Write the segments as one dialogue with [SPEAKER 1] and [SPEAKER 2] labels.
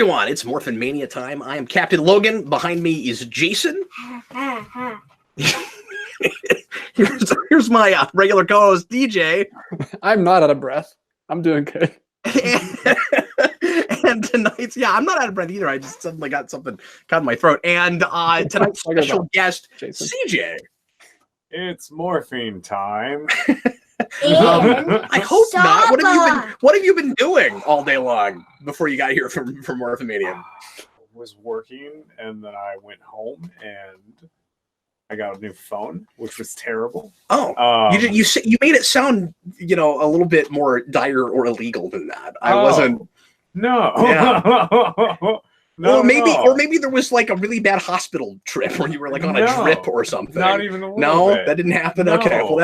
[SPEAKER 1] everyone, it's Morphin Mania time. I am Captain Logan. Behind me is Jason. Here's my regular co-host, DJ.
[SPEAKER 2] I'm not out of breath. I'm doing good.
[SPEAKER 1] And tonight's, I'm not out of breath either. I just suddenly got something caught in my throat. And tonight's special guest, Jason. CJ.
[SPEAKER 3] It's morphine time.
[SPEAKER 1] I hope not. What have you been doing all day long before you got here from Morphin Mania?
[SPEAKER 3] I was working, and then I went home, and I got a new phone, which was terrible.
[SPEAKER 1] Oh, you made it sound a little bit more dire or illegal than that. I wasn't.
[SPEAKER 3] No.
[SPEAKER 1] Yeah.
[SPEAKER 3] No,
[SPEAKER 1] or maybe there was like a really bad hospital trip where you were like on a drip or something.
[SPEAKER 3] Not even a little bit.
[SPEAKER 1] That didn't happen. No, okay, well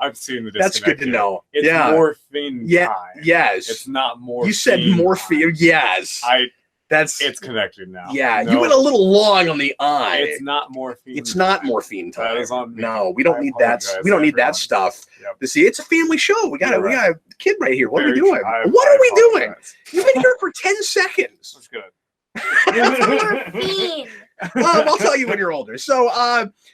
[SPEAKER 3] I've seen the disconnect.
[SPEAKER 1] That's good to know.
[SPEAKER 3] It's morphine time.
[SPEAKER 1] Yes.
[SPEAKER 3] It's not morphine.
[SPEAKER 1] You said morphine. Yes.
[SPEAKER 3] It's connected now.
[SPEAKER 1] Yeah, you went a little long on the I.
[SPEAKER 3] It's not morphine.
[SPEAKER 1] It's not morphine time.
[SPEAKER 3] That is on me.
[SPEAKER 1] No, we don't need that. We don't need that stuff.
[SPEAKER 3] Yep.
[SPEAKER 1] To see, it's a family show. We got a kid right here. What are we doing?
[SPEAKER 3] What
[SPEAKER 1] are we doing? You've been here for 10 seconds.
[SPEAKER 3] That's good.
[SPEAKER 1] I'll tell you when you're older. So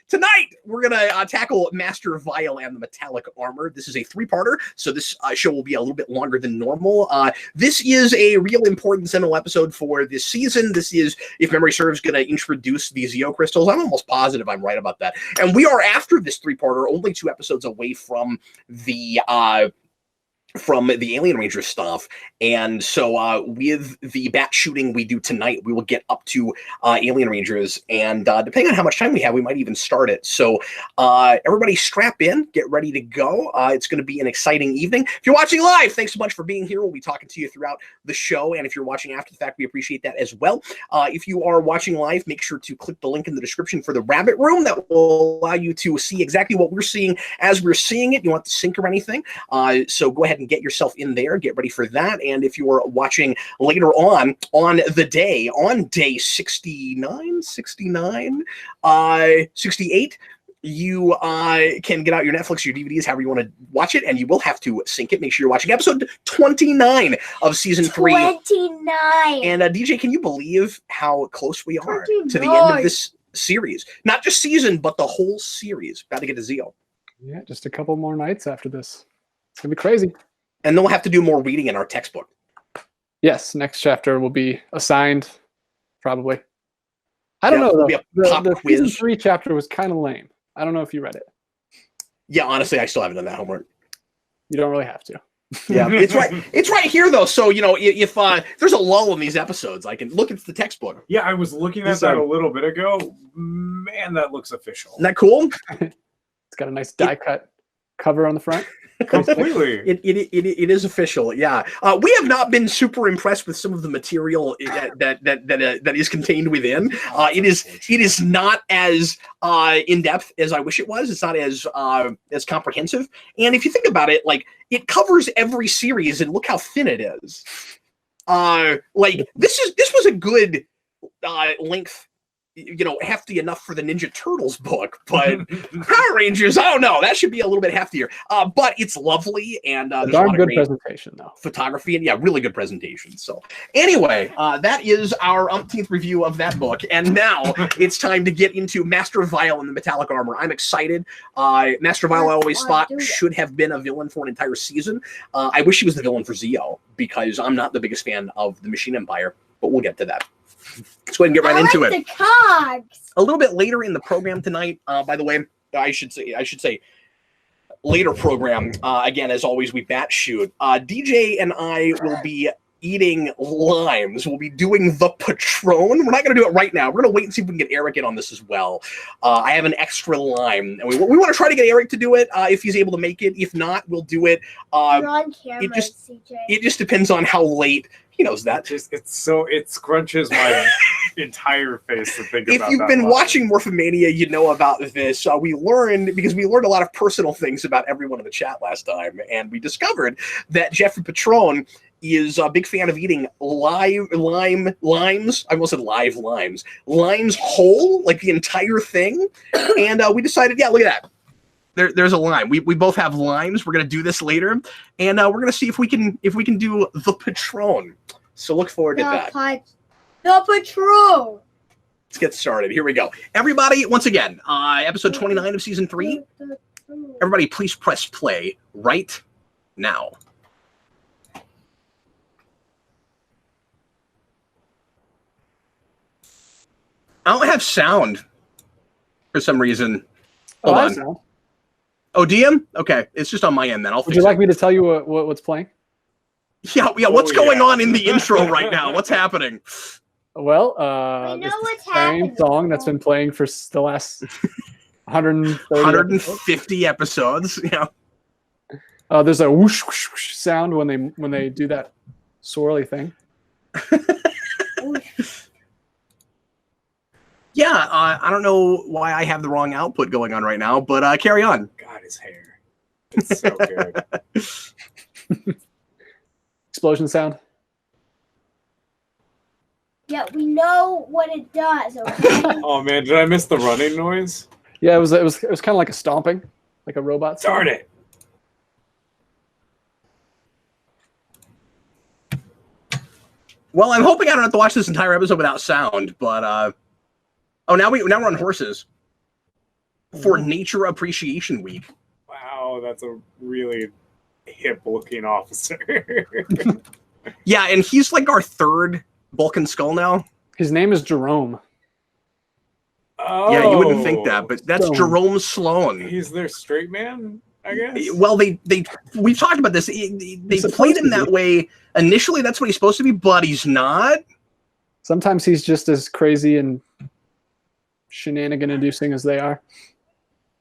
[SPEAKER 1] tonight we're gonna tackle Master Vial and the Metallic Armor. This is a 3-parter, so this show will be a little bit longer than normal. This is a real important seminal episode for this season. This is, if memory serves, gonna introduce the Zeo crystals. I'm almost positive I'm right about that. And we are, after this 3-parter, only 2 episodes away from the Alien Ranger stuff. And so with the bat shooting we do tonight, we will get up to Alien Rangers, and depending on how much time we have, we might even start it. So everybody strap in, get ready to go. It's going to be an exciting evening. If you're watching live, thanks so much for being here. We'll be talking to you throughout the show, and if you're watching after the fact, we appreciate that as well. If you are watching live, make sure to click the link in the description for the Rabbit Room. That will allow you to see exactly what we're seeing as we're seeing it. You don't have to sync or anything. So go ahead and get yourself in there, get ready for that. And if you are watching later on the day, on day 68, you can get out your Netflix, your DVDs, however you want to watch it, and you will have to sync it. Make sure you're watching episode 29 of season 3.
[SPEAKER 4] 29.
[SPEAKER 1] And DJ, can you believe how close we are to the end of this series? Not just season, but the whole series. About to get to Zeo.
[SPEAKER 2] Yeah, just a couple more nights after this. It's gonna be crazy.
[SPEAKER 1] And then we'll have to do more reading in our textbook.
[SPEAKER 2] Yes, next chapter will be assigned, probably. I don't know, though. The season 3 chapter was kind of lame. I don't know if you read it.
[SPEAKER 1] Yeah, honestly, I still haven't done that homework.
[SPEAKER 2] You don't really have to.
[SPEAKER 1] Yeah, it's right. It's right here, though. So, if there's a lull in these episodes, I can look at the textbook.
[SPEAKER 3] Yeah, I was looking at that a little bit ago. Man, that looks official.
[SPEAKER 1] Isn't that cool?
[SPEAKER 2] It's got a nice die-cut cover on the front.
[SPEAKER 3] Completely.
[SPEAKER 1] It is official. Yeah. We have not been super impressed with some of the material that is contained within. It is not as in depth as I wish it was. It's not as comprehensive. And if you think about it, like, it covers every series, and look how thin it is. This was a good length. Hefty enough for the Ninja Turtles book, but Power Rangers, I don't know. That should be a little bit heftier. But it's lovely, and there's a lot of
[SPEAKER 2] good
[SPEAKER 1] great
[SPEAKER 2] presentation, though.
[SPEAKER 1] Photography, and really good presentation. So anyway, that is our umpteenth review of that book, and now it's time to get into Master Vial and the Metallic Armor. I'm excited. Master Vial, I always thought, should have been a villain for an entire season. I wish he was the villain for Zeo, because I'm not the biggest fan of the Machine Empire, but we'll get to that. Let's go ahead and get right into it.
[SPEAKER 4] The cogs.
[SPEAKER 1] A little bit later in the program tonight, by the way, I should say later program, again, as always, we bat shoot. DJ and I will be eating limes. We'll be doing the Patron. We're not going to do it right now. We're going to wait and see if we can get Eric in on this as well. I have an extra lime, and we want to try to get Eric to do it if he's able to make it. If not, we'll do it.
[SPEAKER 4] You're on camera, CJ.
[SPEAKER 1] It just depends on how late. He knows that.
[SPEAKER 3] It scrunches my entire face to think about that.
[SPEAKER 1] If you've been watching Morphin Mania, you know about this. We learned a lot of personal things about everyone in the chat last time, and we discovered that Jeffrey Patron is a big fan of eating limes. I almost said live limes. Limes whole, like the entire thing. And we decided, look at that. There's a lime. We both have limes. We're gonna do this later, and we're gonna see if we can do the Patron. So look forward to that.
[SPEAKER 4] The patrol.
[SPEAKER 1] Let's get started. Here we go. Everybody, once again, episode 29 of season 3. Everybody, please press play right now. I don't have sound for some reason. Hold on.
[SPEAKER 2] Sound.
[SPEAKER 1] Oh, DM? Okay, it's just on my end then.
[SPEAKER 2] Would you like me to tell you what's playing?
[SPEAKER 1] Yeah. What's going on in the intro right now? What's happening?
[SPEAKER 2] Well,
[SPEAKER 4] We know
[SPEAKER 2] this
[SPEAKER 4] what's
[SPEAKER 2] same
[SPEAKER 4] happening.
[SPEAKER 2] song that's been playing for the last
[SPEAKER 1] 150 episodes. Yeah.
[SPEAKER 2] There's a whoosh, whoosh, whoosh sound when they do that swirly thing.
[SPEAKER 1] Yeah, I don't know why I have the wrong output going on right now, but carry on.
[SPEAKER 3] God, his hair. It's so good.
[SPEAKER 2] Explosion sound.
[SPEAKER 4] Yeah, we know what it does. Okay?
[SPEAKER 3] Oh man, did I miss the running noise?
[SPEAKER 2] Yeah, it was kind of like a stomping, like a robot.
[SPEAKER 3] Darn it!
[SPEAKER 1] Well, I'm hoping I don't have to watch this entire episode without sound, but now we're on horses for Nature Appreciation Week.
[SPEAKER 3] Wow, that's a really hip-looking officer.
[SPEAKER 1] Yeah, and he's like our third Vulcan skull now.
[SPEAKER 2] His name is Jerome.
[SPEAKER 3] Oh,
[SPEAKER 1] Yeah, you wouldn't think that, but that's
[SPEAKER 2] Sloan.
[SPEAKER 1] Jerome Sloan.
[SPEAKER 3] He's their straight man, I guess.
[SPEAKER 1] Well, we've talked about this. They
[SPEAKER 2] supposed
[SPEAKER 1] played him
[SPEAKER 2] to
[SPEAKER 1] that
[SPEAKER 2] be.
[SPEAKER 1] way initially. That's what he's supposed to be, but he's not.
[SPEAKER 2] Sometimes he's just as crazy and shenanigan-inducing as they are.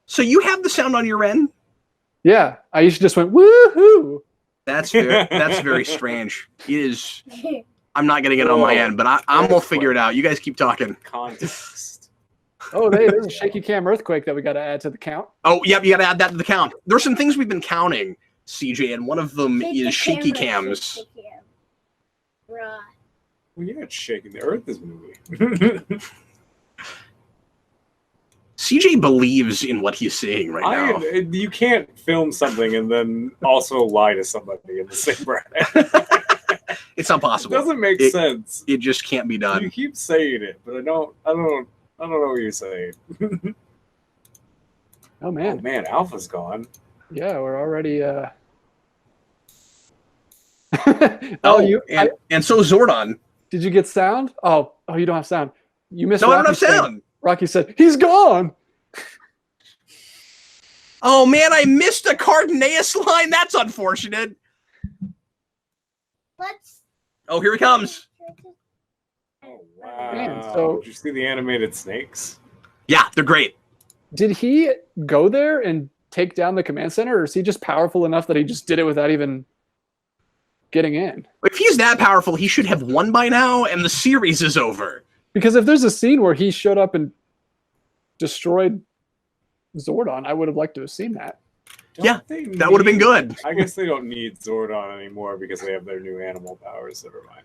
[SPEAKER 1] So you have the sound on your end?
[SPEAKER 2] Yeah, Aisha just went woohoo.
[SPEAKER 1] That's very strange. It is. I'm not getting it on my end, but I'm gonna figure it out. You guys keep talking.
[SPEAKER 3] Context.
[SPEAKER 2] Oh, there's a shaky cam earthquake that we got to add to the count.
[SPEAKER 1] Oh, yep, you got to add that to the count. There's some things we've been counting, CJ, and one of them
[SPEAKER 4] Hit the
[SPEAKER 1] is shaky
[SPEAKER 4] camera,
[SPEAKER 1] cams.
[SPEAKER 4] hit the cam. Right.
[SPEAKER 3] Well, yeah, it's shaking. The earth is moving.
[SPEAKER 1] CJ believes in what he's saying right now.
[SPEAKER 3] You can't film something and then also lie to somebody in the same breath.
[SPEAKER 1] It's not
[SPEAKER 3] It
[SPEAKER 1] possible.
[SPEAKER 3] doesn't make sense.
[SPEAKER 1] It just can't be
[SPEAKER 3] You
[SPEAKER 1] done.
[SPEAKER 3] keep saying it, but I don't know what you're saying.
[SPEAKER 2] Oh
[SPEAKER 3] Oh
[SPEAKER 2] man,
[SPEAKER 3] man, Alpha's gone.
[SPEAKER 2] yeah, we're already.
[SPEAKER 1] And so Zordon.
[SPEAKER 2] Did you get sound? Oh, you don't have sound. You missed.
[SPEAKER 1] No, I don't have
[SPEAKER 2] Rocky's thing.
[SPEAKER 1] sound.
[SPEAKER 2] Rocky said he's gone.
[SPEAKER 1] Oh man, I missed a Cardenas line. That's unfortunate.
[SPEAKER 4] Let's.
[SPEAKER 1] Oh, here he comes.
[SPEAKER 3] Oh wow!
[SPEAKER 2] Man, so-
[SPEAKER 3] Did you see the animated snakes?
[SPEAKER 1] Yeah, they're great.
[SPEAKER 2] Did he go there and take down the command center, or is he just powerful enough that he just did it without even getting in?
[SPEAKER 1] If he's that powerful, he should have won by now, and the series is over.
[SPEAKER 2] Because if there's a scene where he showed up and destroyed Zordon, I would have liked to have seen that.
[SPEAKER 1] Yeah, that would have been good.
[SPEAKER 3] I guess they don't need Zordon anymore because they have their new animal powers. Never mind.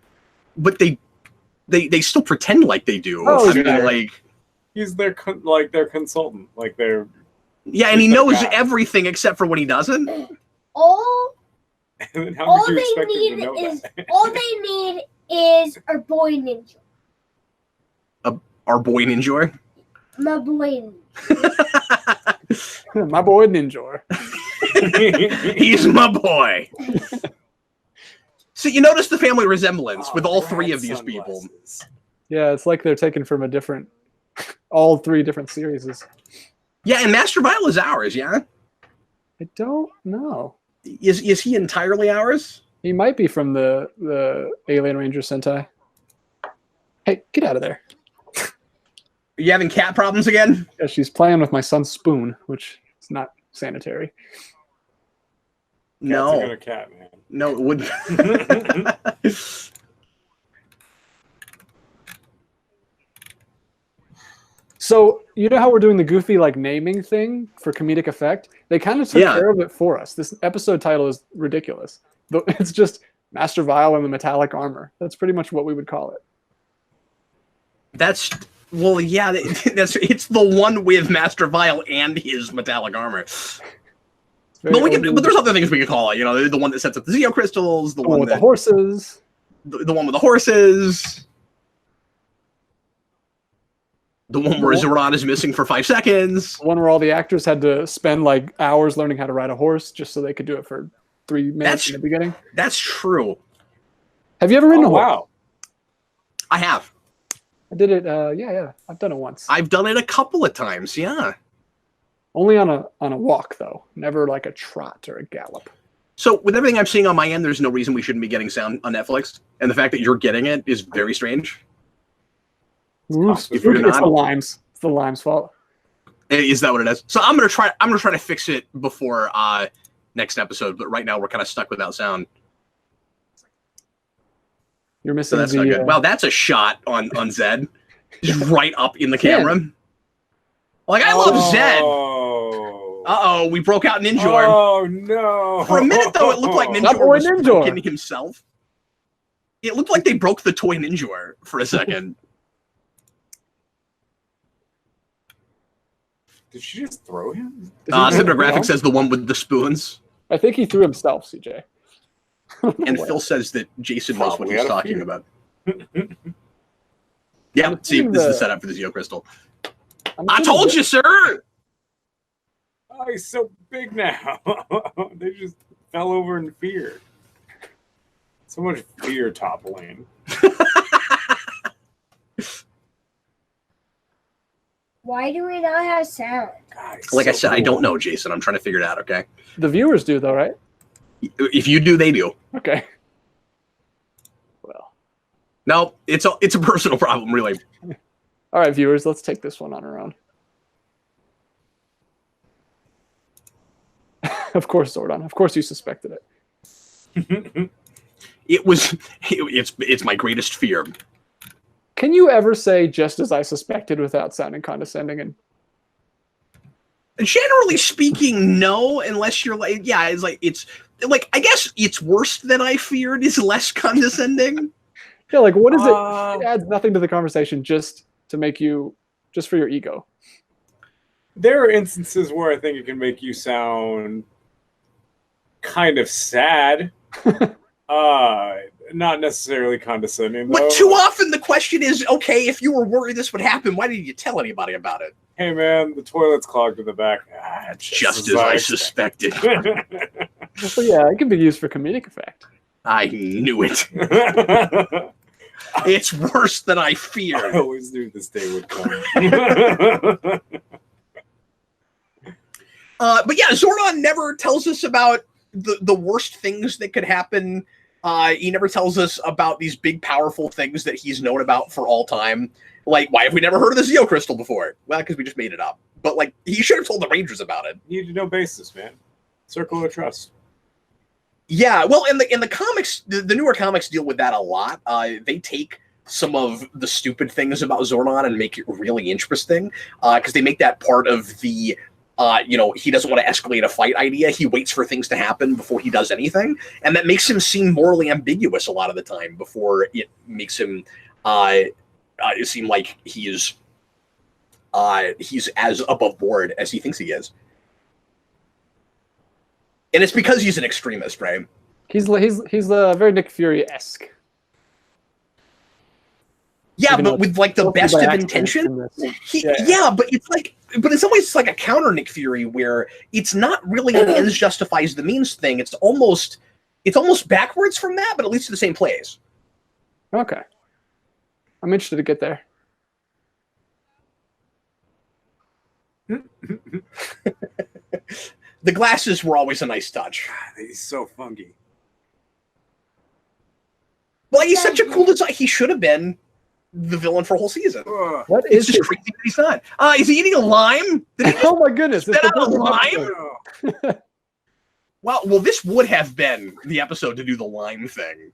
[SPEAKER 1] But they still pretend like they do.
[SPEAKER 2] Oh,
[SPEAKER 1] I mean,
[SPEAKER 2] yeah.
[SPEAKER 1] like,
[SPEAKER 3] He's their their consultant. Like they're
[SPEAKER 1] yeah, and he
[SPEAKER 3] He's their
[SPEAKER 1] knows
[SPEAKER 3] guy.
[SPEAKER 1] everything except for when he doesn't.
[SPEAKER 4] All
[SPEAKER 3] and then how
[SPEAKER 4] all
[SPEAKER 3] could you
[SPEAKER 4] they
[SPEAKER 3] expect him to
[SPEAKER 4] need
[SPEAKER 3] know
[SPEAKER 4] is
[SPEAKER 3] that?
[SPEAKER 4] all they need is our boy ninja.
[SPEAKER 1] Our boy Ninja.
[SPEAKER 4] My boy.
[SPEAKER 2] My boy Ninja.
[SPEAKER 1] He's my boy. So you notice the family resemblance with all three of these people.
[SPEAKER 3] Sunglasses.
[SPEAKER 2] Yeah, it's like they're taken from all three different series.
[SPEAKER 1] Yeah, and Master Vile is ours, yeah?
[SPEAKER 2] I don't know.
[SPEAKER 1] Is he entirely ours?
[SPEAKER 2] He might be from the Alien Ranger Sentai. Hey, get out of there.
[SPEAKER 1] Are you having cat problems again?
[SPEAKER 2] Yeah, she's playing with my son's spoon, which is not sanitary.
[SPEAKER 3] Cats are
[SPEAKER 1] No.
[SPEAKER 3] gonna cat, man.
[SPEAKER 1] No, it wouldn't.
[SPEAKER 2] So you know how we're doing the goofy like naming thing for comedic effect? They kind of took
[SPEAKER 1] Yeah.
[SPEAKER 2] care of it for us. This episode title is ridiculous. It's just Master Vile and the Metallic Armor. That's pretty much what we would call it.
[SPEAKER 1] It's the one with Master Vile and his metallic armor. But there's other things we could call it. You know, the one that sets up the Zeo crystals, the one
[SPEAKER 2] with
[SPEAKER 1] that
[SPEAKER 2] the horses.
[SPEAKER 1] the one with the horses. The one where Zordon is missing for 5 seconds.
[SPEAKER 2] The one where all the actors had to spend like hours learning how to ride a horse just so they could do it for 3 minutes in the beginning.
[SPEAKER 1] That's true.
[SPEAKER 2] Have you ever ridden a horse?
[SPEAKER 3] Wow.
[SPEAKER 1] I have.
[SPEAKER 2] I did it. Yeah. I've done it once.
[SPEAKER 1] I've done it a couple of times. Yeah.
[SPEAKER 2] Only on a walk though. Never like a trot or a gallop.
[SPEAKER 1] So with everything I'm seeing on my end, there's no reason we shouldn't be getting sound on Netflix, and the fact that you're getting it is very strange.
[SPEAKER 2] It's the limes. It's the limes' fault.
[SPEAKER 1] Is that what it is? So I'm gonna try to fix it before next episode. But right now we're kind of stuck without sound.
[SPEAKER 2] You're missing.
[SPEAKER 1] So that's not good. Well, that's a shot on Zed, just right up in the camera. Like I love Zed. Uh-oh, we broke out Ninjor.
[SPEAKER 3] Oh no!
[SPEAKER 1] For a minute though, it looked like Ninjor was broken himself. It looked like they broke the toy Ninjor for a second.
[SPEAKER 3] Did she just throw him?
[SPEAKER 1] Cinematographic says the one with the spoons.
[SPEAKER 2] I think he threw himself, CJ.
[SPEAKER 1] And Phil says that Jason knows what he's talking about. Yeah, see, this is the setup for the Zeo Crystal. I told you, sir!
[SPEAKER 3] Oh, he's so big now. They just fell over in fear. So much fear toppling.
[SPEAKER 4] Why do we not have sound?
[SPEAKER 3] God,
[SPEAKER 1] like I said, cool. I don't know, Jason. I'm trying to figure it out, okay?
[SPEAKER 2] The viewers do, though, right?
[SPEAKER 1] If you do, they do.
[SPEAKER 2] Okay. Well.
[SPEAKER 1] No, it's a personal problem, really.
[SPEAKER 2] All right, viewers, let's take this one on our own. Of course, Zordon. Of course you suspected it.
[SPEAKER 1] It's my greatest fear.
[SPEAKER 2] Can you ever say just as I suspected without sounding condescending? And
[SPEAKER 1] generally speaking, no, unless you're like, yeah, it's like I guess it's worse than I feared is less condescending.
[SPEAKER 2] Yeah, like what is it? It adds nothing to the conversation just to make you, just for your ego.
[SPEAKER 3] There are instances where I think it can make you sound kind of sad. Not necessarily condescending.
[SPEAKER 1] But too often the question is, okay, if you were worried this would happen, why didn't you tell anybody about it?
[SPEAKER 3] Hey man, the toilet's clogged in the back.
[SPEAKER 1] Just as I suspected.
[SPEAKER 2] So yeah, it can be used for comedic effect.
[SPEAKER 1] I knew it. It's worse than I feared.
[SPEAKER 3] I always knew this day would come.
[SPEAKER 1] But yeah, Zordon never tells us about the worst things that could happen. He never tells us about these big, powerful things that he's known about for all time. Like, why have we never heard of the Zeo Crystal before? Well, because we just made it up. But, like, he should have told the Rangers about it.
[SPEAKER 3] You need to know basis, man. Circle of trust.
[SPEAKER 1] Yeah, well, in the comics, the newer comics deal with that a lot. They take some of the stupid things about Zordon and make it really interesting. Because they make that part of the... he doesn't want to escalate a fight idea. He waits for things to happen before he does anything. And that makes him seem morally ambiguous a lot of the time before it makes him seem like he's as above board as he thinks he is. And it's because he's an extremist, right?
[SPEAKER 2] He's very Nick Fury-esque.
[SPEAKER 1] Yeah, but with like the best of intention. Yeah, but it's like, but in some ways it's like a counter Nick Fury where it's not really an ends justifies the means thing. It's almost backwards from that, but it leads to the same place.
[SPEAKER 2] Okay, I'm interested to get there.
[SPEAKER 1] The glasses were always a nice touch.
[SPEAKER 3] God, he's so funky.
[SPEAKER 1] Well, he's such a cool design. He should have been the villain for a whole season.
[SPEAKER 2] What is
[SPEAKER 1] just crazy that he's not? Is he eating a lime?
[SPEAKER 2] Oh my goodness!
[SPEAKER 1] Spit out a lime? Well, this would have been the episode to do the lime thing.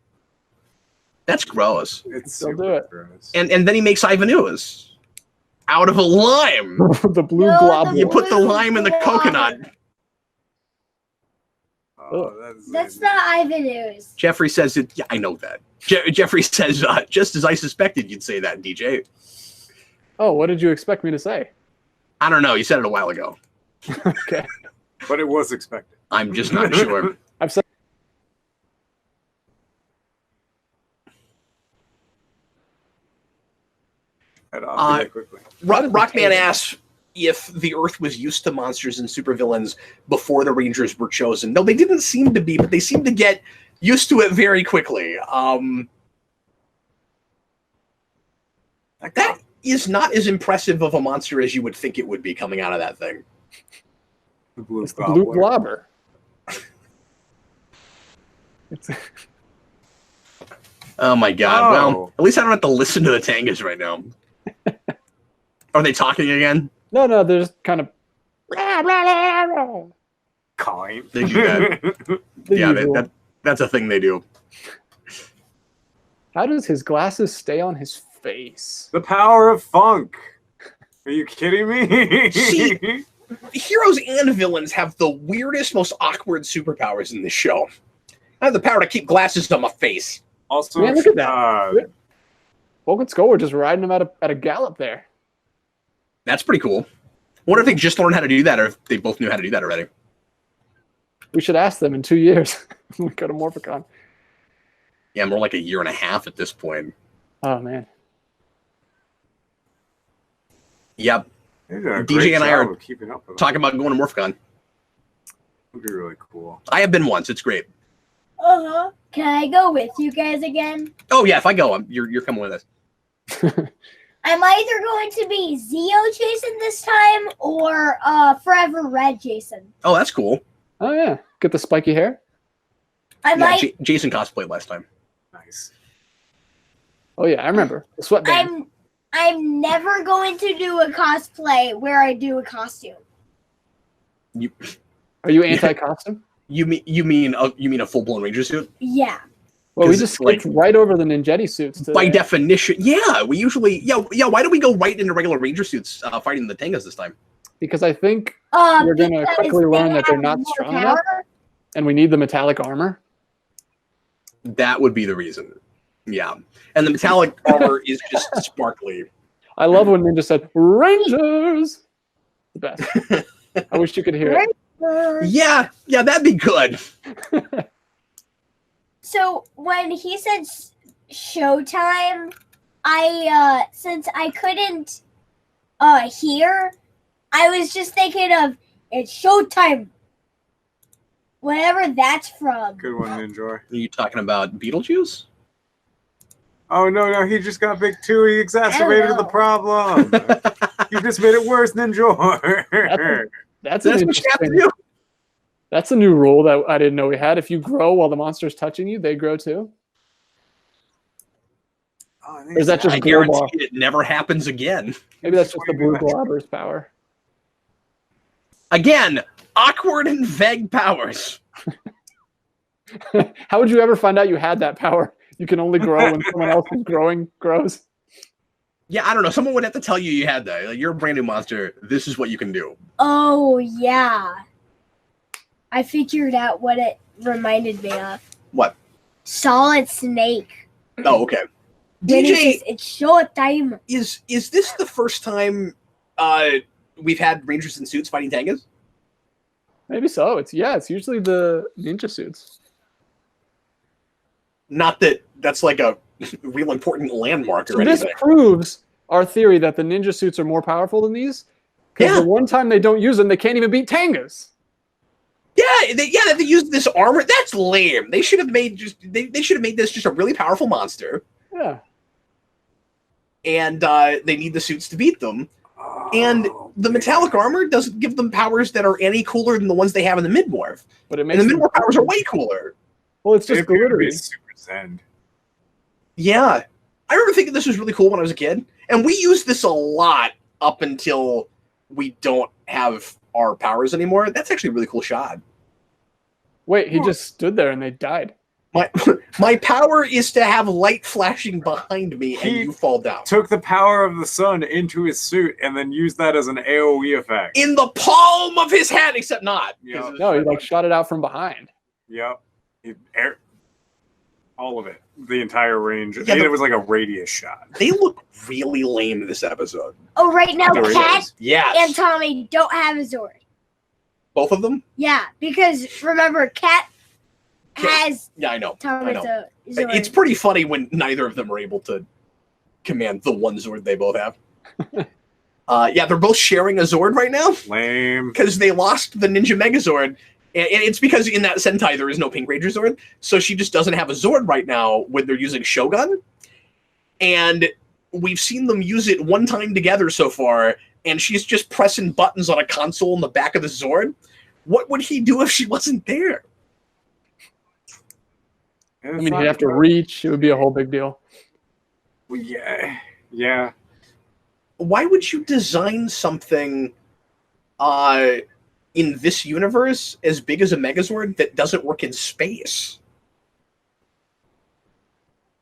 [SPEAKER 1] That's gross.
[SPEAKER 3] It's
[SPEAKER 2] Still
[SPEAKER 3] super
[SPEAKER 2] do it.
[SPEAKER 3] gross.
[SPEAKER 1] And then he makes Ivanus out of a lime.
[SPEAKER 2] The blue globule.
[SPEAKER 1] You put the lime in the coconut.
[SPEAKER 3] Oh,
[SPEAKER 4] that's not Ivanus.
[SPEAKER 1] Jeffrey says it. Yeah, I know that. Jeffrey says, just as I suspected you'd say that, DJ.
[SPEAKER 2] Oh, what did you expect me to say?
[SPEAKER 1] I don't know. You said it a while ago.
[SPEAKER 2] Okay.
[SPEAKER 3] But it was expected.
[SPEAKER 1] I'm just not sure.
[SPEAKER 2] I've said.
[SPEAKER 1] Rockman asks if the Earth was used to monsters and supervillains before the Rangers were chosen. No, they didn't seem to be, but they seemed to get used to it very quickly. That is not as impressive of a monster as you would think it would be coming out of that thing.
[SPEAKER 3] The blue
[SPEAKER 2] globber.
[SPEAKER 1] Oh my god. Well, at least I don't have to listen to the Tangas right now. Are they talking again?
[SPEAKER 2] No, they're just kind of
[SPEAKER 3] calling.
[SPEAKER 1] They do that. Yeah, that's a thing they do.
[SPEAKER 2] How does his glasses stay on his face?
[SPEAKER 3] The power of funk. Are you kidding me?
[SPEAKER 1] See, heroes and villains have the weirdest, most awkward superpowers in this show. I have the power to keep glasses on my face.
[SPEAKER 3] Also,
[SPEAKER 2] man, look at that. Vulcan Skull were just riding him at a gallop there.
[SPEAKER 1] That's pretty cool. I wonder if they just learned how to do that, or if they both knew how to do that already.
[SPEAKER 2] We should ask them in 2 years when we go to Morphicon.
[SPEAKER 1] Yeah, more like a year and a half at this point.
[SPEAKER 2] Oh, man.
[SPEAKER 1] Yep. DJ and I are
[SPEAKER 3] keeping up with
[SPEAKER 1] talking about going to Morphicon.
[SPEAKER 3] Would be really cool.
[SPEAKER 1] I have been once. It's great.
[SPEAKER 4] Can I go with you guys again?
[SPEAKER 1] Oh, yeah. If I go, you're coming with us.
[SPEAKER 4] I'm either going to be Zeo Jason this time or Forever Red Jason.
[SPEAKER 1] Oh, that's cool.
[SPEAKER 2] Oh, yeah. Get the spiky hair?
[SPEAKER 1] Jason cosplayed last time.
[SPEAKER 3] Nice.
[SPEAKER 2] Oh, yeah. I remember. The sweatband.
[SPEAKER 4] I'm never going to do a cosplay where I do a costume.
[SPEAKER 2] Are you anti-costume?
[SPEAKER 1] You mean a full-blown Ranger suit?
[SPEAKER 4] Yeah.
[SPEAKER 2] Well, we just skipped right over the Ninjetti suits today.
[SPEAKER 1] By definition, yeah. We usually, why do we go right into regular Ranger suits fighting the Tangas this time?
[SPEAKER 2] Because I think we're going to quickly learn that they're not strong enough, and we need the metallic armor.
[SPEAKER 1] That would be the reason. Yeah. And the metallic armor is just sparkly.
[SPEAKER 2] I love when Ninja said, Rangers! The best. I wish you could hear it.
[SPEAKER 1] Yeah, that'd be good.
[SPEAKER 4] So when he said showtime, since I couldn't hear, I was just thinking of it's showtime. Whatever that's from.
[SPEAKER 3] Good one, Ninja.
[SPEAKER 1] Are you talking about Beetlejuice?
[SPEAKER 3] Oh, no, he just got big too. He exacerbated the problem. You just made it worse, Ninja.
[SPEAKER 2] That's what you have to do. That's a new rule that I didn't know we had. If you grow while the monster's touching you, they grow too. Or is that just
[SPEAKER 1] I guarantee it never happens again.
[SPEAKER 2] Maybe that's just the blue globber's power.
[SPEAKER 1] Again, awkward and vague powers.
[SPEAKER 2] How would you ever find out you had that power? You can only grow when someone else who's growing grows.
[SPEAKER 1] Yeah, I don't know. Someone would have to tell you had that. Like, you're a brand new monster. This is what you can do.
[SPEAKER 4] Oh, yeah. I figured out what it reminded me of.
[SPEAKER 1] What?
[SPEAKER 4] Solid Snake.
[SPEAKER 1] Oh, okay.
[SPEAKER 4] DJ, it's showtime.
[SPEAKER 1] Is this the first time we've had Rangers in suits fighting Tangas?
[SPEAKER 2] Maybe so. It's usually the ninja suits.
[SPEAKER 1] Not that that's like a real important landmark or anything.
[SPEAKER 2] This proves our theory that the ninja suits are more powerful than these. Because the one time they don't use them, they can't even beat Tangas.
[SPEAKER 1] Yeah, they used this armor. That's lame. They should have made this just a really powerful monster.
[SPEAKER 2] Yeah.
[SPEAKER 1] And they need the suits to beat them. And the metallic armor doesn't give them powers that are any cooler than the ones they have in the mid-morph.
[SPEAKER 2] But it makes
[SPEAKER 1] and the mid-morph powers are way cooler.
[SPEAKER 2] Well, it's just glittery.
[SPEAKER 3] Super Zen.
[SPEAKER 1] Yeah. I remember thinking this was really cool when I was a kid. And we use this a lot up until we don't have our powers anymore. That's actually a really cool shot.
[SPEAKER 2] Wait, he just stood there and they died.
[SPEAKER 1] My power is to have light flashing behind me and you fall down.
[SPEAKER 3] Took the power of the sun into his suit and then used that as an AoE effect.
[SPEAKER 1] In the palm of his hand, except not.
[SPEAKER 3] Yep.
[SPEAKER 2] No, he like shot it out from behind.
[SPEAKER 3] Yep. All of it. The entire range.
[SPEAKER 1] Yeah,
[SPEAKER 3] it was like a radius shot.
[SPEAKER 1] They look really lame this episode.
[SPEAKER 4] Oh, right now, Cat and Tommy don't have a Zord.
[SPEAKER 1] Both of them?
[SPEAKER 4] Yeah, because remember, Cat has.
[SPEAKER 1] Yeah, I know.
[SPEAKER 4] Tommy's
[SPEAKER 1] I know.
[SPEAKER 4] Zord.
[SPEAKER 1] It's pretty funny when neither of them are able to command the one Zord they both have. Yeah, they're both sharing a Zord right now.
[SPEAKER 3] Lame.
[SPEAKER 1] Because they lost the Ninja Megazord. And it's because in that Sentai there is no Pink Ranger Zord. So she just doesn't have a Zord right now when they're using Shogun. And we've seen them use it one time together so far. And she's just pressing buttons on a console in the back of the Zord. What would he do if she wasn't there?
[SPEAKER 2] I mean, he'd have to reach. It would be a whole big deal.
[SPEAKER 3] Well, yeah. Yeah.
[SPEAKER 1] Why would you design something in this universe as big as a Megazord that doesn't work in space?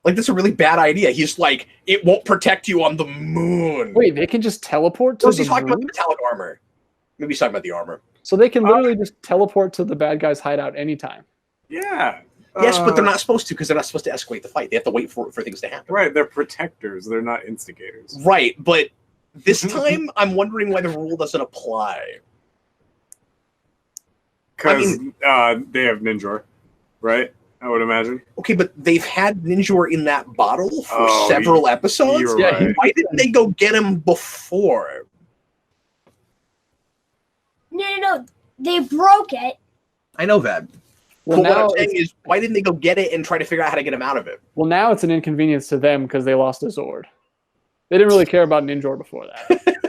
[SPEAKER 1] Like, that's a really bad idea. He's like, it won't protect you on the moon.
[SPEAKER 2] Wait, they can just teleport to the moon?
[SPEAKER 1] He's talking about the metallic armor. Maybe he's talking about the armor.
[SPEAKER 2] So they can literally just teleport to the bad guy's hideout anytime.
[SPEAKER 3] Yeah.
[SPEAKER 1] Yes, but they're not supposed to, because they're not supposed to escalate the fight. They have to wait for things to happen.
[SPEAKER 3] Right, they're protectors. They're not instigators.
[SPEAKER 1] Right, but this time I'm wondering why the rule doesn't apply.
[SPEAKER 3] Because they have Ninjor, right? I would imagine.
[SPEAKER 1] Okay, but they've had Ninjor in that bottle for several episodes.
[SPEAKER 3] Yeah, right.
[SPEAKER 1] Why didn't they go get him before?
[SPEAKER 4] No. They broke it.
[SPEAKER 1] I know that.
[SPEAKER 2] Well,
[SPEAKER 1] but what I'm saying is, why didn't they go get it and try to figure out how to get him out of it?
[SPEAKER 2] Well, now it's an inconvenience to them because they lost a Zord. They didn't really care about Ninjor before that.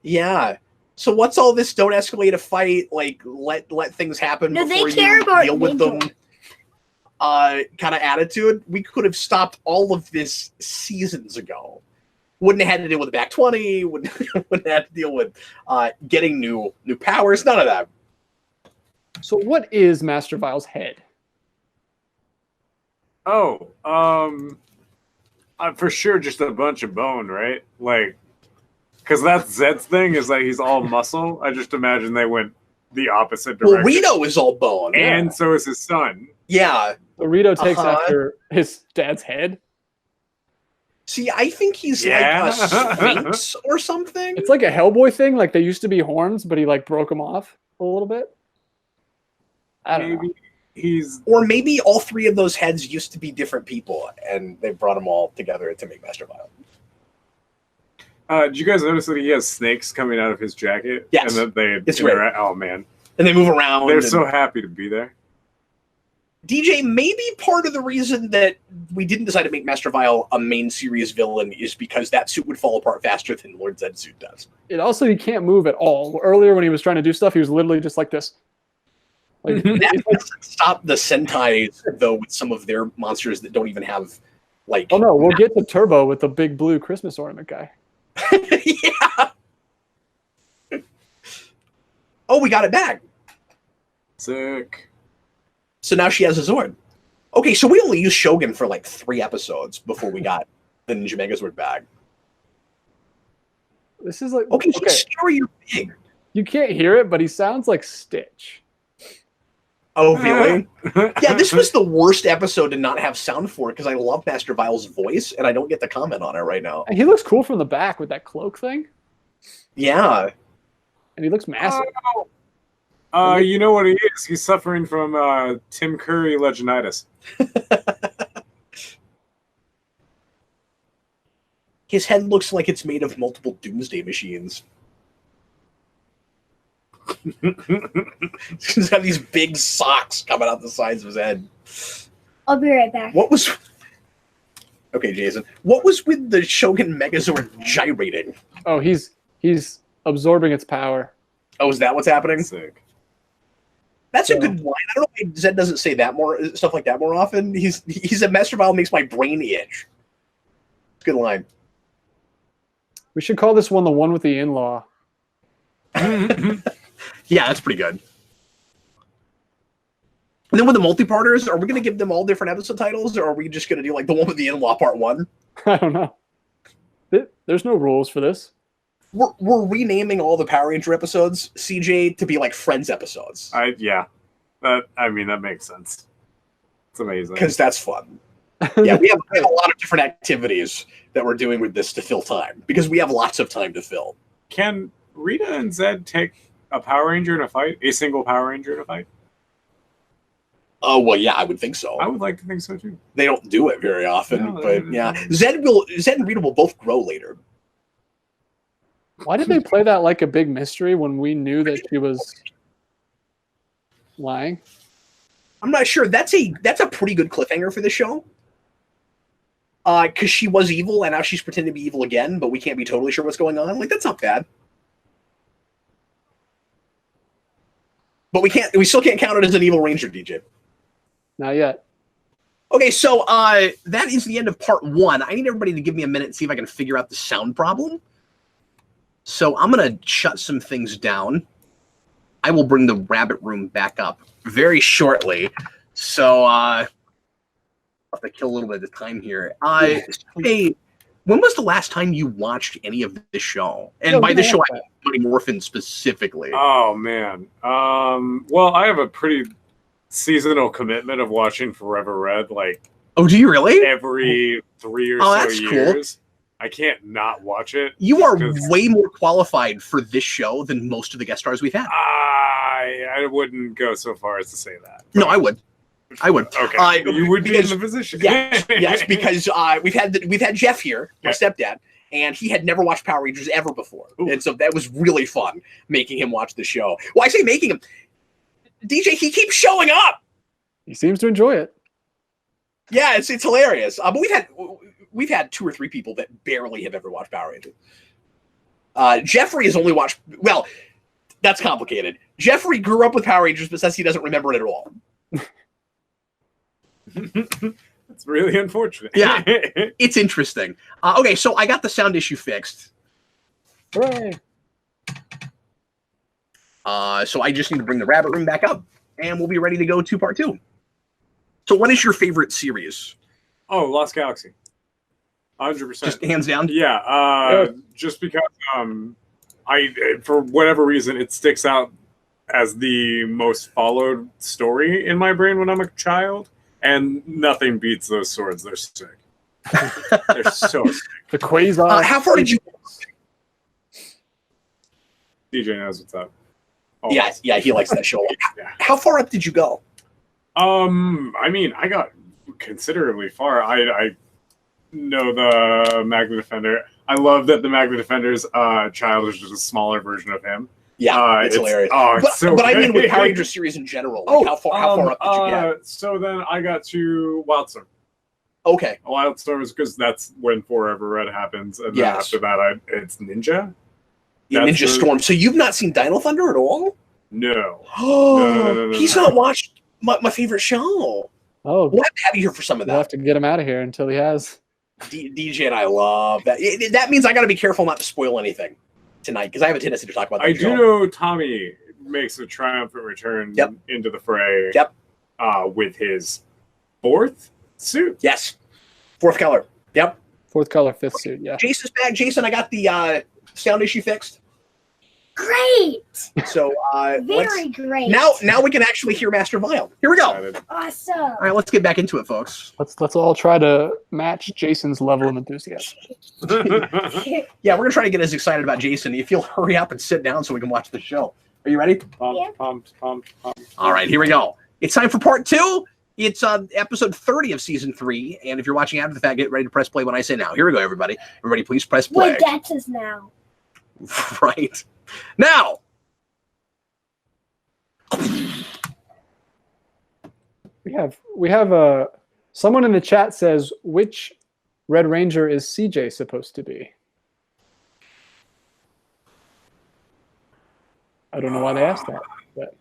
[SPEAKER 1] Yeah. So what's all this? Don't escalate a fight. Like let things happen
[SPEAKER 4] No,
[SPEAKER 1] before
[SPEAKER 4] they care
[SPEAKER 1] you
[SPEAKER 4] about
[SPEAKER 1] deal with them. Kind of attitude. We could have stopped all of this seasons ago. Wouldn't have had to deal with the back 20. Wouldn't have to deal with getting new powers. None of that.
[SPEAKER 2] So what is Master Vile's head?
[SPEAKER 3] Oh, for sure, just a bunch of bone, right? Like, because that's Zed's thing is like he's all muscle. I just imagine they went the opposite direction.
[SPEAKER 1] Well, Rito is all bone,
[SPEAKER 3] and so is his son.
[SPEAKER 1] Yeah,
[SPEAKER 2] so Rito takes after his dad's head.
[SPEAKER 1] See, I think he's like a sphinx or something.
[SPEAKER 2] It's like a Hellboy thing. Like they used to be horns, but he like broke them off a little bit. I don't know.
[SPEAKER 1] Or maybe all three of those heads used to be different people, and they brought them all together to make Master Vile.
[SPEAKER 3] Did you guys notice that he has snakes coming out of his jacket?
[SPEAKER 1] Yes.
[SPEAKER 3] And that they
[SPEAKER 1] interact.
[SPEAKER 3] Oh, man.
[SPEAKER 1] And they move around.
[SPEAKER 3] They're so happy to be there.
[SPEAKER 1] DJ, maybe part of the reason that we didn't decide to make Master Vile a main series villain is because that suit would fall apart faster than Lord Zed's suit does.
[SPEAKER 2] It also, he can't move at all. Earlier when he was trying to do stuff, he was literally just like this.
[SPEAKER 1] Like, that doesn't stop the Sentai, though, with some of their monsters that don't even have, like...
[SPEAKER 2] Oh, no, we'll get to Turbo with the big blue Christmas ornament guy.
[SPEAKER 1] Yeah! Oh, we got it back.
[SPEAKER 3] Sick.
[SPEAKER 1] So now she has a Zord. Okay, so we only used Shogun for like 3 episodes before we got the Ninja Megazord back.
[SPEAKER 2] This is like...
[SPEAKER 1] Okay, he's scary or big.
[SPEAKER 2] You can't hear it, but he sounds like Stitch.
[SPEAKER 1] Oh, really? Yeah, this was the worst episode to not have sound for because I love Master Vile's voice, and I don't get to comment on it right now.
[SPEAKER 2] And he looks cool from the back with that cloak thing.
[SPEAKER 1] Yeah.
[SPEAKER 2] And he looks massive.
[SPEAKER 3] You know what he is? He's suffering from Tim Curry legenitis.
[SPEAKER 1] His head looks like it's made of multiple doomsday machines. He's got these big socks coming out the sides of his head.
[SPEAKER 4] I'll be right back.
[SPEAKER 1] What was... Okay, Jason. What was with the Shogun Megazord gyrating?
[SPEAKER 2] Oh, he's absorbing its power.
[SPEAKER 1] Oh, is that what's happening?
[SPEAKER 3] Sick.
[SPEAKER 1] That's a good line. I don't know why Zed doesn't say that stuff like that more often. He's a Master Vile makes my brain itch. Good line.
[SPEAKER 2] We should call this one the one with the in-law.
[SPEAKER 1] Yeah, that's pretty good. And then with the multi-parters, are we going to give them all different episode titles, or are we just going to do like the one with the in-law part 1?
[SPEAKER 2] I don't know. There's no rules for this.
[SPEAKER 1] We're renaming all the Power Ranger episodes, CJ, to be like Friends episodes.
[SPEAKER 3] Yeah. That makes sense. It's amazing.
[SPEAKER 1] Because that's fun. Yeah, we have a lot of different activities that we're doing with this to fill time, because we have lots of time to fill.
[SPEAKER 3] Can Rita and Zed take a Power Ranger in a fight? A single Power Ranger in a fight?
[SPEAKER 1] Oh, well, yeah, I would think so.
[SPEAKER 3] I would like to think so, too.
[SPEAKER 1] They don't do it very often, but yeah. Zed and Rita will both grow later.
[SPEAKER 2] Why did they play that like a big mystery when we knew that she was lying?
[SPEAKER 1] I'm not sure. That's a pretty good cliffhanger for the show. Because she was evil, and now she's pretending to be evil again, but we can't be totally sure what's going on. Like, that's not bad. But we still can't count it as an evil ranger, DJ.
[SPEAKER 2] Not yet.
[SPEAKER 1] Okay, so that is the end of part 1. I need everybody to give me a minute and see if I can figure out the sound problem. So I'm going to shut some things down. I will bring the rabbit room back up very shortly. So I'll have to kill a little bit of time here. Hey, when was the last time you watched any of this show? And by this show, I mean Morphin specifically.
[SPEAKER 3] Oh, man. Well, I have a pretty seasonal commitment of watching Forever Red, like...
[SPEAKER 1] Oh, do you really?
[SPEAKER 3] Every 3 or so years. Cool. I can't not watch it.
[SPEAKER 1] You are way more qualified for this show than most of the guest stars we've had.
[SPEAKER 3] I wouldn't go so far as to say that.
[SPEAKER 1] No, I would.
[SPEAKER 3] Okay. You would be in the position.
[SPEAKER 1] Yes, because we've had Jeff here, my stepdad, and he had never watched Power Rangers ever before. Ooh. And so that was really fun making him watch the show. Well, I say making him. DJ, he keeps showing up.
[SPEAKER 2] He seems to enjoy it.
[SPEAKER 1] Yeah, it's hilarious. But we've had 2 or 3 people that barely have ever watched Power Rangers. Jeffrey has only watched. Well, that's complicated. Jeffrey grew up with Power Rangers, but says he doesn't remember it at all.
[SPEAKER 3] That's really unfortunate.
[SPEAKER 1] Yeah, it's interesting. Okay, so I got the sound issue fixed.
[SPEAKER 2] Hooray!
[SPEAKER 1] So I just need to bring the rabbit room back up, and we'll be ready to go to part 2. So what is your favorite series?
[SPEAKER 3] Oh, Lost Galaxy. 100%.
[SPEAKER 1] Just hands down?
[SPEAKER 3] Yeah, just because for whatever reason, it sticks out as the most followed story in my brain when I'm a child, and nothing beats those swords. They're sick. They're so sick.
[SPEAKER 2] The Quasar.
[SPEAKER 1] How far did you...
[SPEAKER 3] DJ knows what's up.
[SPEAKER 1] Yeah, he likes that show. How far up did you go?
[SPEAKER 3] I mean, I got considerably far. I know the Magna Defender. I love that the Magna Defender's child is just a smaller version of him.
[SPEAKER 1] Yeah, it's hilarious. But I mean with Power Rangers series in general. Like how far up did you get?
[SPEAKER 3] So then I got to Wildstorm.
[SPEAKER 1] Okay.
[SPEAKER 3] Wildstorm is because that's when Forever Red happens, and then after that, it's Ninja.
[SPEAKER 1] Ninja Storm. So you've not seen Dino Thunder at all?
[SPEAKER 3] No.
[SPEAKER 1] No. He's not watched my favorite show.
[SPEAKER 2] Oh,
[SPEAKER 1] we'll have to have you here for some of that.
[SPEAKER 2] We'll have to get him out of here until he has.
[SPEAKER 1] DJ and I love that. That means I got to be careful not to spoil anything tonight because I have a tendency to talk about that.
[SPEAKER 3] I do know Tommy makes a triumphant return into the fray.
[SPEAKER 1] Yep.
[SPEAKER 3] With his 4th suit.
[SPEAKER 1] Yes. 4th color. Yep.
[SPEAKER 2] 4th color, 5th suit. Yeah.
[SPEAKER 1] Jason's back. Jason, I got the sound issue fixed.
[SPEAKER 4] Great.
[SPEAKER 1] So
[SPEAKER 4] very great.
[SPEAKER 1] Now we can actually hear Master Vile. Here we go.
[SPEAKER 4] Awesome.
[SPEAKER 1] All right, let's get back into it, folks.
[SPEAKER 2] Let's all try to match Jason's level of enthusiasm.
[SPEAKER 1] Yeah, we're gonna try to get as excited about Jason. If you'll hurry up and sit down so we can watch the show. Are you ready?
[SPEAKER 3] Pumped.
[SPEAKER 1] All right, here we go. It's time for part 2. It's episode 30 of season 3, and if you're watching after the fact, get ready to press play when I say now. Here we go, everybody. Everybody, please press play.
[SPEAKER 4] What that is now.
[SPEAKER 1] Right. Now.
[SPEAKER 2] We have someone in the chat says, which Red Ranger is CJ supposed to be? I don't know why they asked that. But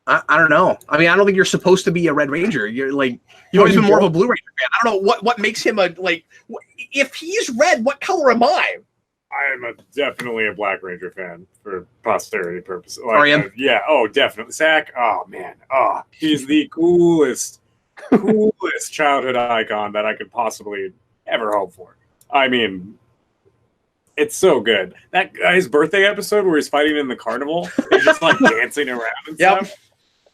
[SPEAKER 1] I don't know. I mean, I don't think you're supposed to be a Red Ranger. You're like you've always been more of a Blue Ranger fan. I don't know what makes him if he's red, what color am I?
[SPEAKER 3] I am definitely a Black Ranger fan for posterity purposes.
[SPEAKER 1] Are you?
[SPEAKER 3] Yeah. Oh, definitely. Zach. Oh man. Oh, he's the coolest childhood icon that I could possibly ever hope for. I mean, it's so good. That guy's birthday episode where he's fighting in the carnival, he's just like dancing around and stuff.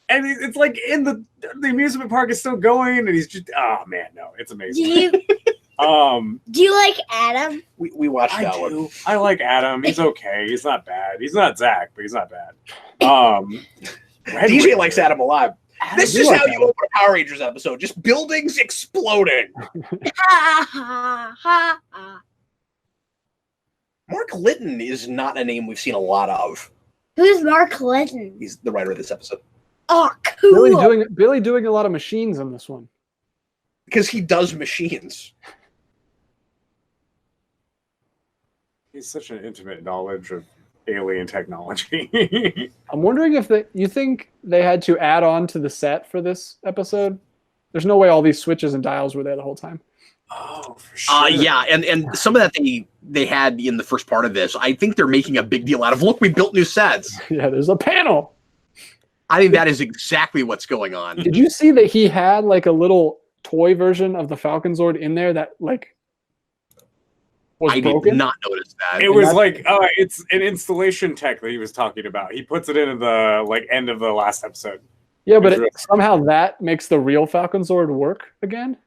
[SPEAKER 3] And it's like in the amusement park is still going, and he's just man, no, it's amazing.
[SPEAKER 4] Do you like Adam?
[SPEAKER 1] We watched that one.
[SPEAKER 3] I like Adam. He's okay. He's not bad. He's not Zach, but he's not bad.
[SPEAKER 1] DJ likes Adam a lot. This is how you open a Power Rangers episode. Just buildings exploding. Mark Litton is not a name we've seen a lot of.
[SPEAKER 4] Who's Mark Litton?
[SPEAKER 1] He's the writer of this episode.
[SPEAKER 4] Oh, cool.
[SPEAKER 2] Billy doing a lot of machines on this one.
[SPEAKER 1] Because he does machines.
[SPEAKER 3] He's such an intimate knowledge of alien technology.
[SPEAKER 2] I'm wondering if you think they had to add on to the set for this episode? There's no way all these switches and dials were there the whole time.
[SPEAKER 3] Oh, for sure.
[SPEAKER 1] Yeah, and some of that they had in the first part of this. I think they're making a big deal out of, look, we built new sets.
[SPEAKER 2] Yeah, there's a panel.
[SPEAKER 1] I think that is exactly what's going on.
[SPEAKER 2] Did you see that he had like a little toy version of the Falcon Zord in there that like was broken?
[SPEAKER 1] Did not notice that.
[SPEAKER 3] It was like it's an installation tech that he was talking about. He puts it in the like end of the last episode.
[SPEAKER 2] Yeah, but somehow that makes the real Falcon Zord work again.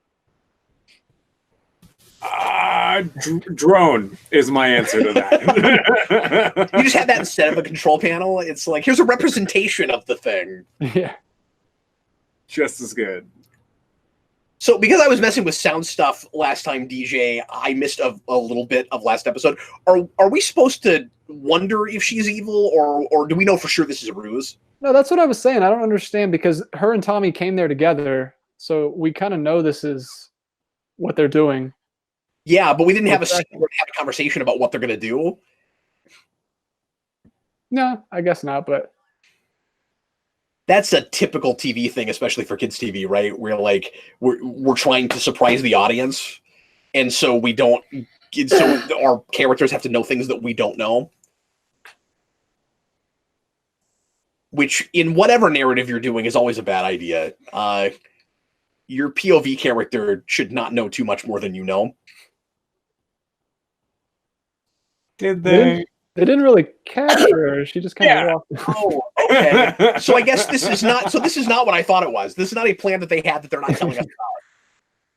[SPEAKER 3] Drone is my answer to that.
[SPEAKER 1] You just had that instead of a control panel. It's like, here's a representation of the thing.
[SPEAKER 2] Yeah.
[SPEAKER 3] Just as good.
[SPEAKER 1] So because I was messing with sound stuff last time, DJ, I missed a little bit of last episode. Are we supposed to wonder if she's evil, or do we know for sure this is a ruse?
[SPEAKER 2] No, that's what I was saying. I don't understand, because her and Tommy came there together, so we kind of know this is what they're doing.
[SPEAKER 1] Yeah, but we didn't have a conversation about what they're going to do.
[SPEAKER 2] No, I guess not, but
[SPEAKER 1] that's a typical TV thing, especially for kids' TV, right? We're trying to surprise the audience, and so our characters have to know things that we don't know. Which, in whatever narrative you're doing, is always a bad idea. Your POV character should not know too much more than you know.
[SPEAKER 3] Did they?
[SPEAKER 2] They didn't really capture her. She just kind of walked.
[SPEAKER 1] Oh, okay. So I guess this is not what I thought it was. This is not a plan that they had that they're not telling us about.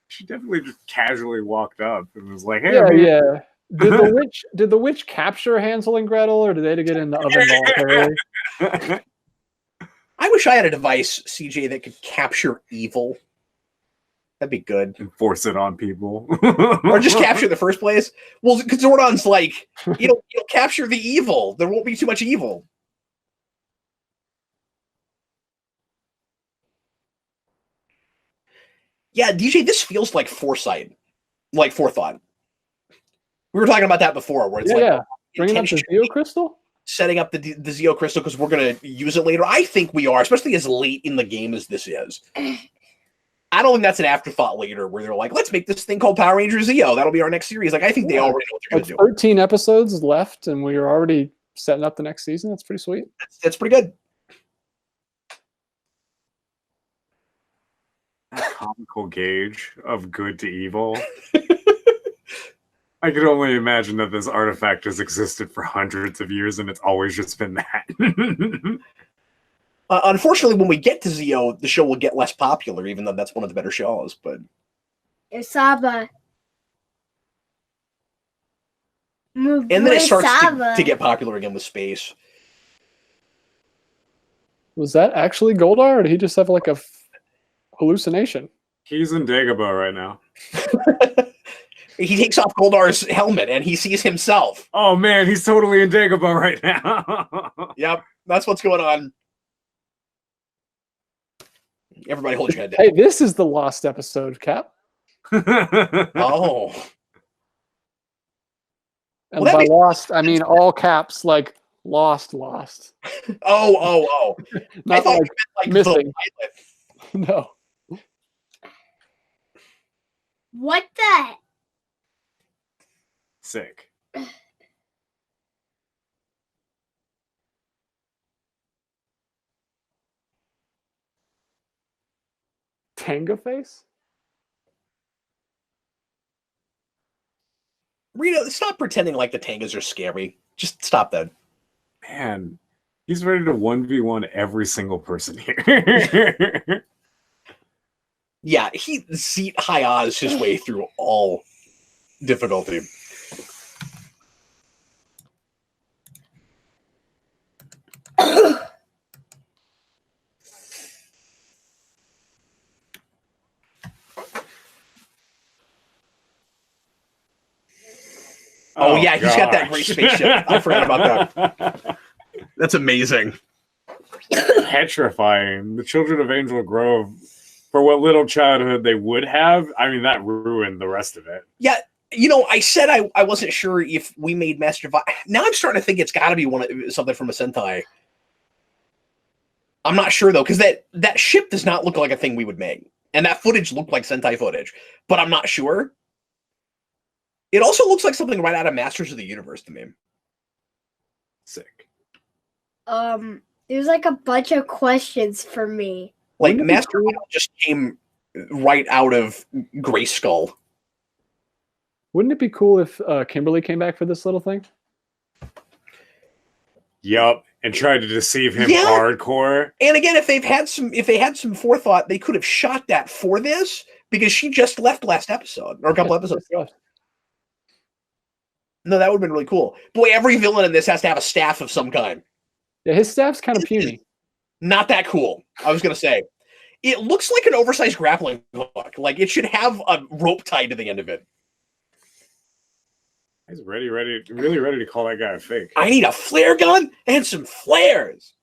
[SPEAKER 3] She definitely just casually walked up and was like, "Hey,
[SPEAKER 2] yeah." Did the witch capture Hansel and Gretel, or did they get in the oven voluntarily?
[SPEAKER 1] I wish I had a device, CJ, that could capture evil. That'd be good.
[SPEAKER 3] And force it on people.
[SPEAKER 1] Or just capture the first place. Well, because Zordon's like, you'll capture the evil. There won't be too much evil. Yeah, DJ, this feels like foresight. Like forethought. We were talking about that before, where it's
[SPEAKER 2] bringing up the Zeo Crystal?
[SPEAKER 1] Setting up the Zeo Crystal because we're going to use it later. I think we are, especially as late in the game as this is. I don't think that's an afterthought later where they're like, let's make this thing called Power Rangers Zeo. That'll be our next series. Like, I think they already know what they're going to do.
[SPEAKER 2] 13 episodes left, and we are already setting up the next season. That's pretty sweet.
[SPEAKER 1] That's pretty good.
[SPEAKER 3] That comical gauge of good to evil. I could only imagine that this artifact has existed for hundreds of years, and it's always just been that.
[SPEAKER 1] Unfortunately, when we get to Zeo, the show will get less popular, even though that's one of the better shows. But
[SPEAKER 4] Saba.
[SPEAKER 1] And then it starts to get popular again with space.
[SPEAKER 2] Was that actually Goldar, or did he just have like a hallucination?
[SPEAKER 3] He's in Dagobah right now.
[SPEAKER 1] He takes off Goldar's helmet and he sees himself.
[SPEAKER 3] Oh man, he's totally in Dagobah right now.
[SPEAKER 1] Yep, that's what's going on. Everybody hold your head down.
[SPEAKER 2] Hey, this is the lost episode, Cap.
[SPEAKER 1] Oh.
[SPEAKER 2] And by lost, I mean all caps, like lost.
[SPEAKER 1] Oh.
[SPEAKER 2] Not
[SPEAKER 1] I thought
[SPEAKER 2] like,
[SPEAKER 1] you meant like
[SPEAKER 2] missing.
[SPEAKER 1] The
[SPEAKER 2] No.
[SPEAKER 4] What the?
[SPEAKER 3] Sick.
[SPEAKER 2] Tanga face?
[SPEAKER 1] Rita, stop pretending like the Tangas are scary. Just stop that.
[SPEAKER 3] Man, he's ready to 1v1 every single person here.
[SPEAKER 1] Yeah, he Zeet High-Oz his way through all difficulty. Oh yeah, he's got that great spaceship. I forgot about that. That's amazing.
[SPEAKER 3] Petrifying. The children of Angel Grove, for what little childhood they would have, I mean, that ruined the rest of it.
[SPEAKER 1] Yeah, I said I wasn't sure if we made Master Vi. Now I'm starting to think it's got to be something from a Sentai. I'm not sure though, because that ship does not look like a thing we would make, and that footage looked like Sentai footage, but I'm not sure. It also looks like something right out of Masters of the Universe to me.
[SPEAKER 3] Sick.
[SPEAKER 4] There's like a bunch of questions for me.
[SPEAKER 1] Like Master just came right out of Grayskull.
[SPEAKER 2] Wouldn't it be cool if Kimberly came back for this little thing?
[SPEAKER 3] Yup, and tried to deceive him hardcore.
[SPEAKER 1] And again, if they had some forethought, they could have shot that for this, because she just left last episode or a couple episodes ago. No, that would have been really cool. Boy, every villain in this has to have a staff of some kind.
[SPEAKER 2] Yeah, his staff's kind of puny.
[SPEAKER 1] Not that cool. I was going to say. It looks like an oversized grappling hook. Like, it should have a rope tied to the end of it.
[SPEAKER 3] He's really ready to call that guy a fake.
[SPEAKER 1] I need a flare gun and some flares.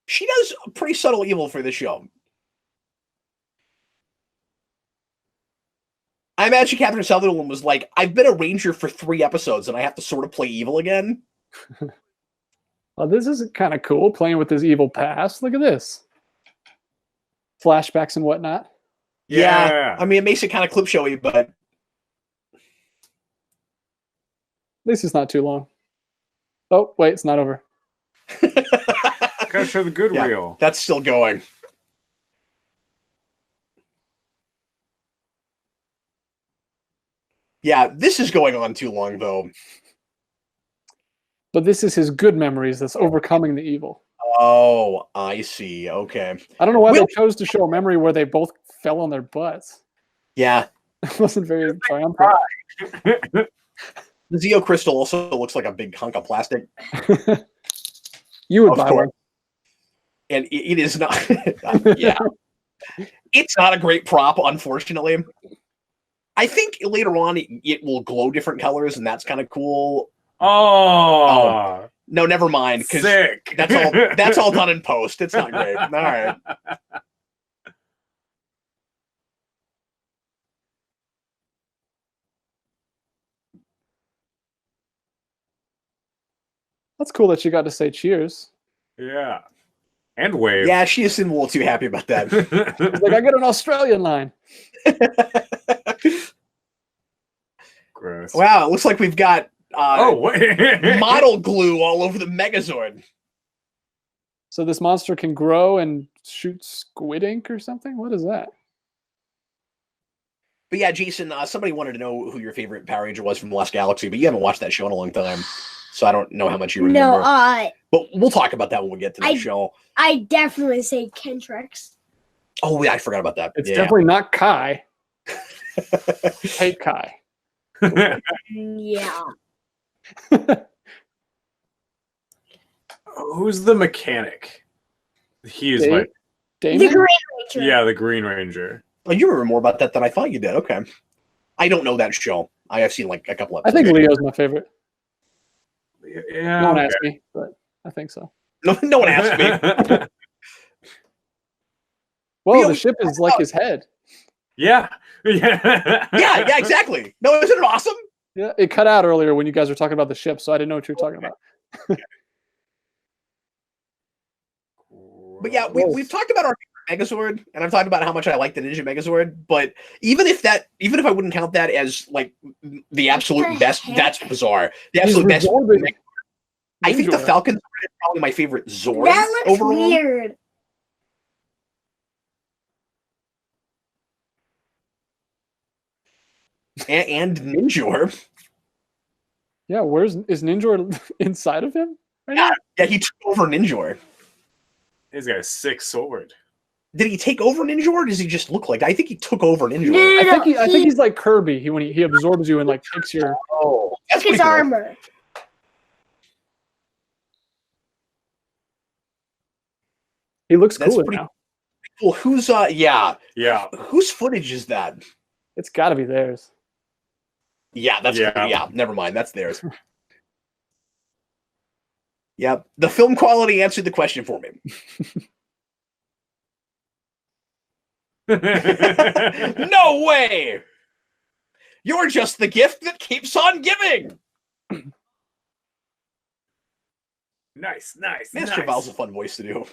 [SPEAKER 1] She does a pretty subtle evil for this show. I imagine Catherine Sutherland was like, I've been a ranger for 3 episodes and I have to sort of play evil again.
[SPEAKER 2] Well, this is kind of cool, playing with his evil past. Look at this. Flashbacks and whatnot.
[SPEAKER 1] Yeah. I mean, it makes it kind of clip showy, but
[SPEAKER 2] at least it's not too long. Oh, wait, it's not over.
[SPEAKER 3] Gotta show the good reel.
[SPEAKER 1] That's still going. Yeah, this is going on too long, though.
[SPEAKER 2] But this is his good memories that's overcoming the evil.
[SPEAKER 1] Oh, I see. Okay.
[SPEAKER 2] I don't know why they chose to show a memory where they both fell on their butts.
[SPEAKER 1] Yeah.
[SPEAKER 2] It wasn't very triumphant.
[SPEAKER 1] The Zeo crystal also looks like a big hunk of plastic.
[SPEAKER 2] You would buy one.
[SPEAKER 1] And it is not. Yeah. It's not a great prop, unfortunately. I think later on it will glow different colors, and that's kind of cool.
[SPEAKER 3] Oh
[SPEAKER 1] no, never mind.
[SPEAKER 3] Sick.
[SPEAKER 1] That's all done in post. It's not great. All right.
[SPEAKER 2] That's cool that she got to say cheers.
[SPEAKER 3] Yeah. And wave.
[SPEAKER 1] Yeah, she just seemed a little too happy about that.
[SPEAKER 2] She's like, I got an Australian line.
[SPEAKER 3] Gross.
[SPEAKER 1] Wow, it looks like we've got
[SPEAKER 3] wait.
[SPEAKER 1] model glue all over the Megazord.
[SPEAKER 2] So this monster can grow and shoot squid ink or something? What is that?
[SPEAKER 1] But yeah, Jason, somebody wanted to know who your favorite Power Ranger was from Lost Galaxy, but you haven't watched that show in a long time. So I don't know how much you remember.
[SPEAKER 4] No,
[SPEAKER 1] but we'll talk about that when we get to the show.
[SPEAKER 4] I definitely say Kentrix.
[SPEAKER 1] Oh, yeah, I forgot about that.
[SPEAKER 2] It's definitely not Kai. Hate Kai.
[SPEAKER 4] Yeah.
[SPEAKER 3] Who's the mechanic? He is
[SPEAKER 2] Damon?
[SPEAKER 4] The Green Ranger.
[SPEAKER 3] Yeah, the Green Ranger.
[SPEAKER 1] Oh, you remember more about that than I thought you did. Okay. I don't know that show. I have seen like a couple episodes.
[SPEAKER 2] I think Leo's my favorite.
[SPEAKER 3] Yeah.
[SPEAKER 2] No one asked me, but I think so.
[SPEAKER 1] No one asked me.
[SPEAKER 2] Whoa, the ship is like his head.
[SPEAKER 3] Yeah.
[SPEAKER 1] Yeah, exactly. No, isn't it awesome?
[SPEAKER 2] Yeah, it cut out earlier when you guys were talking about the ship, so I didn't know what you were talking about.
[SPEAKER 1] But yeah, we've talked about our Megazord, and I've talked about how much I like the Ninja Megazord. But even if I wouldn't count that as like the absolute best, that's bizarre. The absolute best. I think the Falcon is probably my favorite Zord.
[SPEAKER 4] That looks
[SPEAKER 1] overall.
[SPEAKER 4] weird.
[SPEAKER 1] And Ninjor.
[SPEAKER 2] Yeah, is Ninjor inside of him?
[SPEAKER 1] Right yeah, he took over Ninjor.
[SPEAKER 3] He's got a sick sword.
[SPEAKER 1] Did he take over Ninjor, or does he just look like? I think he took over Ninjor.
[SPEAKER 2] I think he's like Kirby. When he absorbs you and like takes your.
[SPEAKER 1] Oh, that's
[SPEAKER 4] his armor.
[SPEAKER 2] He looks cool now.
[SPEAKER 1] Well, who's yeah. Whose footage is that?
[SPEAKER 2] It's got to be theirs.
[SPEAKER 1] Yeah, that's yeah. Never mind, that's theirs. Yeah, the film quality answered the question for me. No way! You're just the gift that keeps on giving.
[SPEAKER 3] Nice.
[SPEAKER 1] Master Val's a fun voice to do.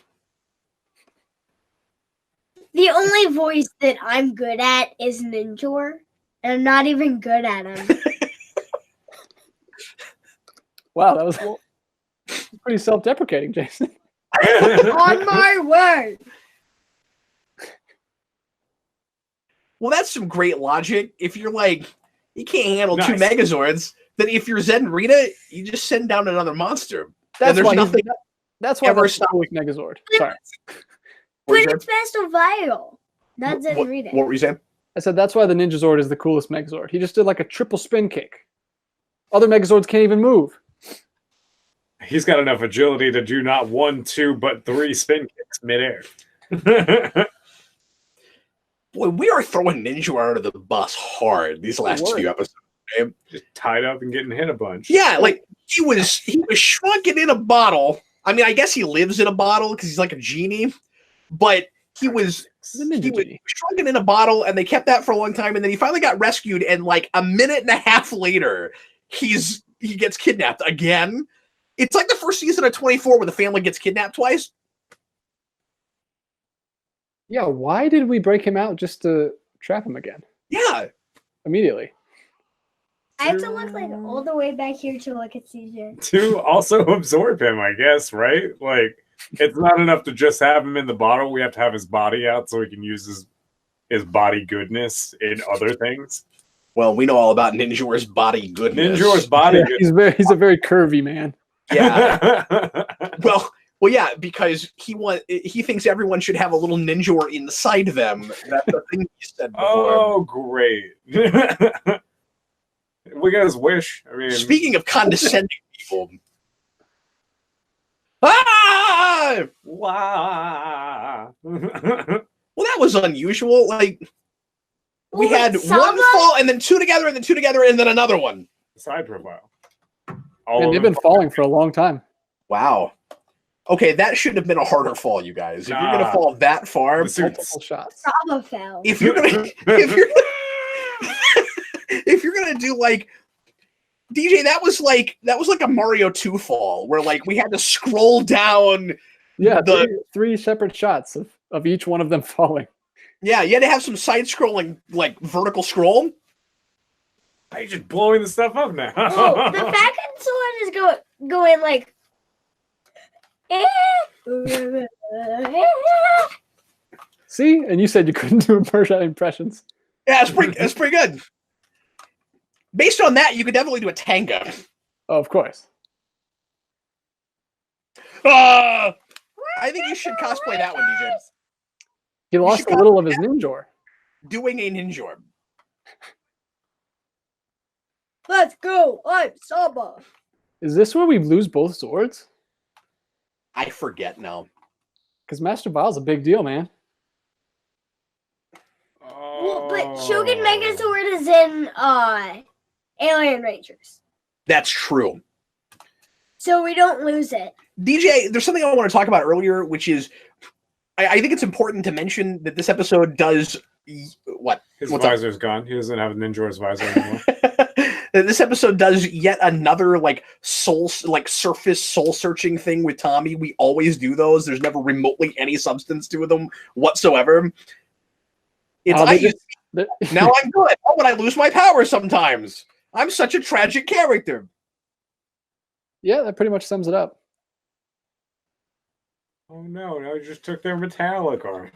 [SPEAKER 4] The only voice that I'm good at is Ninjor, and I'm not even good at him.
[SPEAKER 2] Wow, that was pretty self-deprecating, Jason.
[SPEAKER 4] On my way.
[SPEAKER 1] Well, that's some great logic. If you're like, you can't handle 2 Megazords, then if you're Zed and Rita, you just send down another monster.
[SPEAKER 2] That's why
[SPEAKER 1] nothing.
[SPEAKER 2] That's why
[SPEAKER 1] ever
[SPEAKER 2] stop with Megazord. Sorry.
[SPEAKER 4] But it's Master Vile, not Zed and Rita.
[SPEAKER 1] What were you saying?
[SPEAKER 2] I said that's why the Ninja Zord is the coolest Megazord. He just did like a triple spin kick. Other Megazords can't even move.
[SPEAKER 3] He's got enough agility to do not 1, 2, but 3 spin kicks midair.
[SPEAKER 1] Boy, we are throwing Ninja under the bus hard these last few episodes. Right?
[SPEAKER 3] Just tied up and getting hit a bunch.
[SPEAKER 1] Yeah, like he was shrunken in a bottle. I mean, I guess he lives in a bottle because he's like a genie, but he was shrunken in a bottle, and they kept that for a long time, and then he finally got rescued, and like a minute and a half later, he gets kidnapped again. It's like the first season of 24 where the family gets kidnapped twice.
[SPEAKER 2] Yeah, why did we break him out just to trap him again?
[SPEAKER 1] Yeah.
[SPEAKER 2] Immediately.
[SPEAKER 4] I have to look like all the way back here to look at CJ.
[SPEAKER 3] To also absorb him, I guess, right? Like, it's not enough to just have him in the bottle. We have to have his body out so he can use his body goodness in other things.
[SPEAKER 1] Well, we know all about Ninjor's body goodness.
[SPEAKER 3] Ninjor's body goodness.
[SPEAKER 2] He's a very curvy man.
[SPEAKER 1] Yeah. Well, yeah, because he thinks everyone should have a little Ninjor inside them. That's the thing he said before.
[SPEAKER 3] Oh, great. We got his wish. I mean,
[SPEAKER 1] speaking of condescending people. Ah!
[SPEAKER 3] Wow.
[SPEAKER 1] Well, that was unusual. Like, we had
[SPEAKER 4] Saba?
[SPEAKER 1] one fall, and then 2 together, and then 2 together, and then another one.
[SPEAKER 3] Side profile.
[SPEAKER 2] And they've been falling for a long time.
[SPEAKER 1] Wow. Okay, that should have been a harder fall, you guys. If you're gonna fall that far,
[SPEAKER 2] multiple shots.
[SPEAKER 4] Saba fell.
[SPEAKER 1] If you're gonna do like DJ, that was like a Mario 2 fall where like we had to scroll down.
[SPEAKER 2] Yeah, three separate shots of each one of them falling.
[SPEAKER 1] Yeah, you had to have some side scrolling, like vertical scroll.
[SPEAKER 3] You're just blowing the stuff up now.
[SPEAKER 4] Well, the fact that someone is going like.
[SPEAKER 2] See, and you said you couldn't do impressions.
[SPEAKER 1] Yeah, it's pretty good. Based on that, you could definitely do a Tanga.
[SPEAKER 2] Oh, of course.
[SPEAKER 1] I think you should cosplay that one, DJ.
[SPEAKER 2] He lost a little of his Ninjor.
[SPEAKER 1] Doing a Ninjor.
[SPEAKER 4] Let's go! I'm Saba.
[SPEAKER 2] Is this where we lose both swords?
[SPEAKER 1] I forget now.
[SPEAKER 2] Because Master Vile's a big deal, man.
[SPEAKER 4] Well, but Shogun Megazord is in Alien Rangers.
[SPEAKER 1] That's true.
[SPEAKER 4] So we don't lose it.
[SPEAKER 1] DJ, there's something I want to talk about earlier, which is I think it's important to mention that this episode does what?
[SPEAKER 3] His visor's gone. He doesn't have a Ninjor's visor anymore.
[SPEAKER 1] This episode does yet another surface soul searching thing with Tommy. We always do those. There's never remotely any substance to them whatsoever. It's now I'm good. Oh, but I lose my power sometimes. I'm such a tragic character.
[SPEAKER 2] Yeah, that pretty much sums it up.
[SPEAKER 3] Oh no! Now you just took their metallic armor.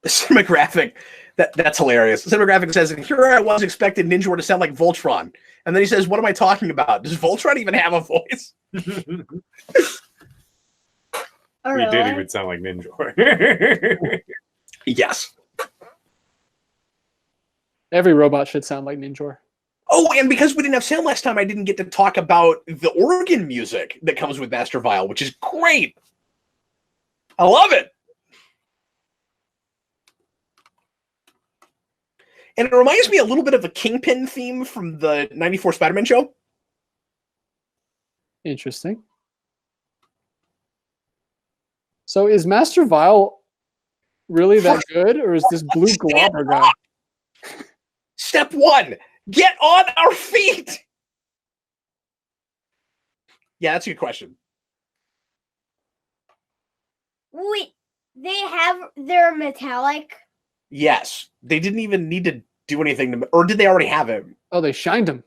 [SPEAKER 1] The cinematographic, that's hilarious. The cinematographic says, and here I was expecting Ninjor to sound like Voltron. And then he says, what am I talking about? Does Voltron even have a voice?
[SPEAKER 3] If he did, he would sound like Ninjor.
[SPEAKER 1] Yes.
[SPEAKER 2] Every robot should sound like Ninjor.
[SPEAKER 1] Oh, and because we didn't have sound last time, I didn't get to talk about the organ music that comes with Master Vile, which is great. I love it. And it reminds me a little bit of a Kingpin theme from the 94 Spider-Man show.
[SPEAKER 2] Interesting. So is Master Vile really that good, or is this blue globber guy?
[SPEAKER 1] Step one, get on our feet. Yeah, that's a good question.
[SPEAKER 4] Wait, they're metallic?
[SPEAKER 1] Yes. They didn't even need to do anything to, or did they already have him?
[SPEAKER 2] Oh, they shined him.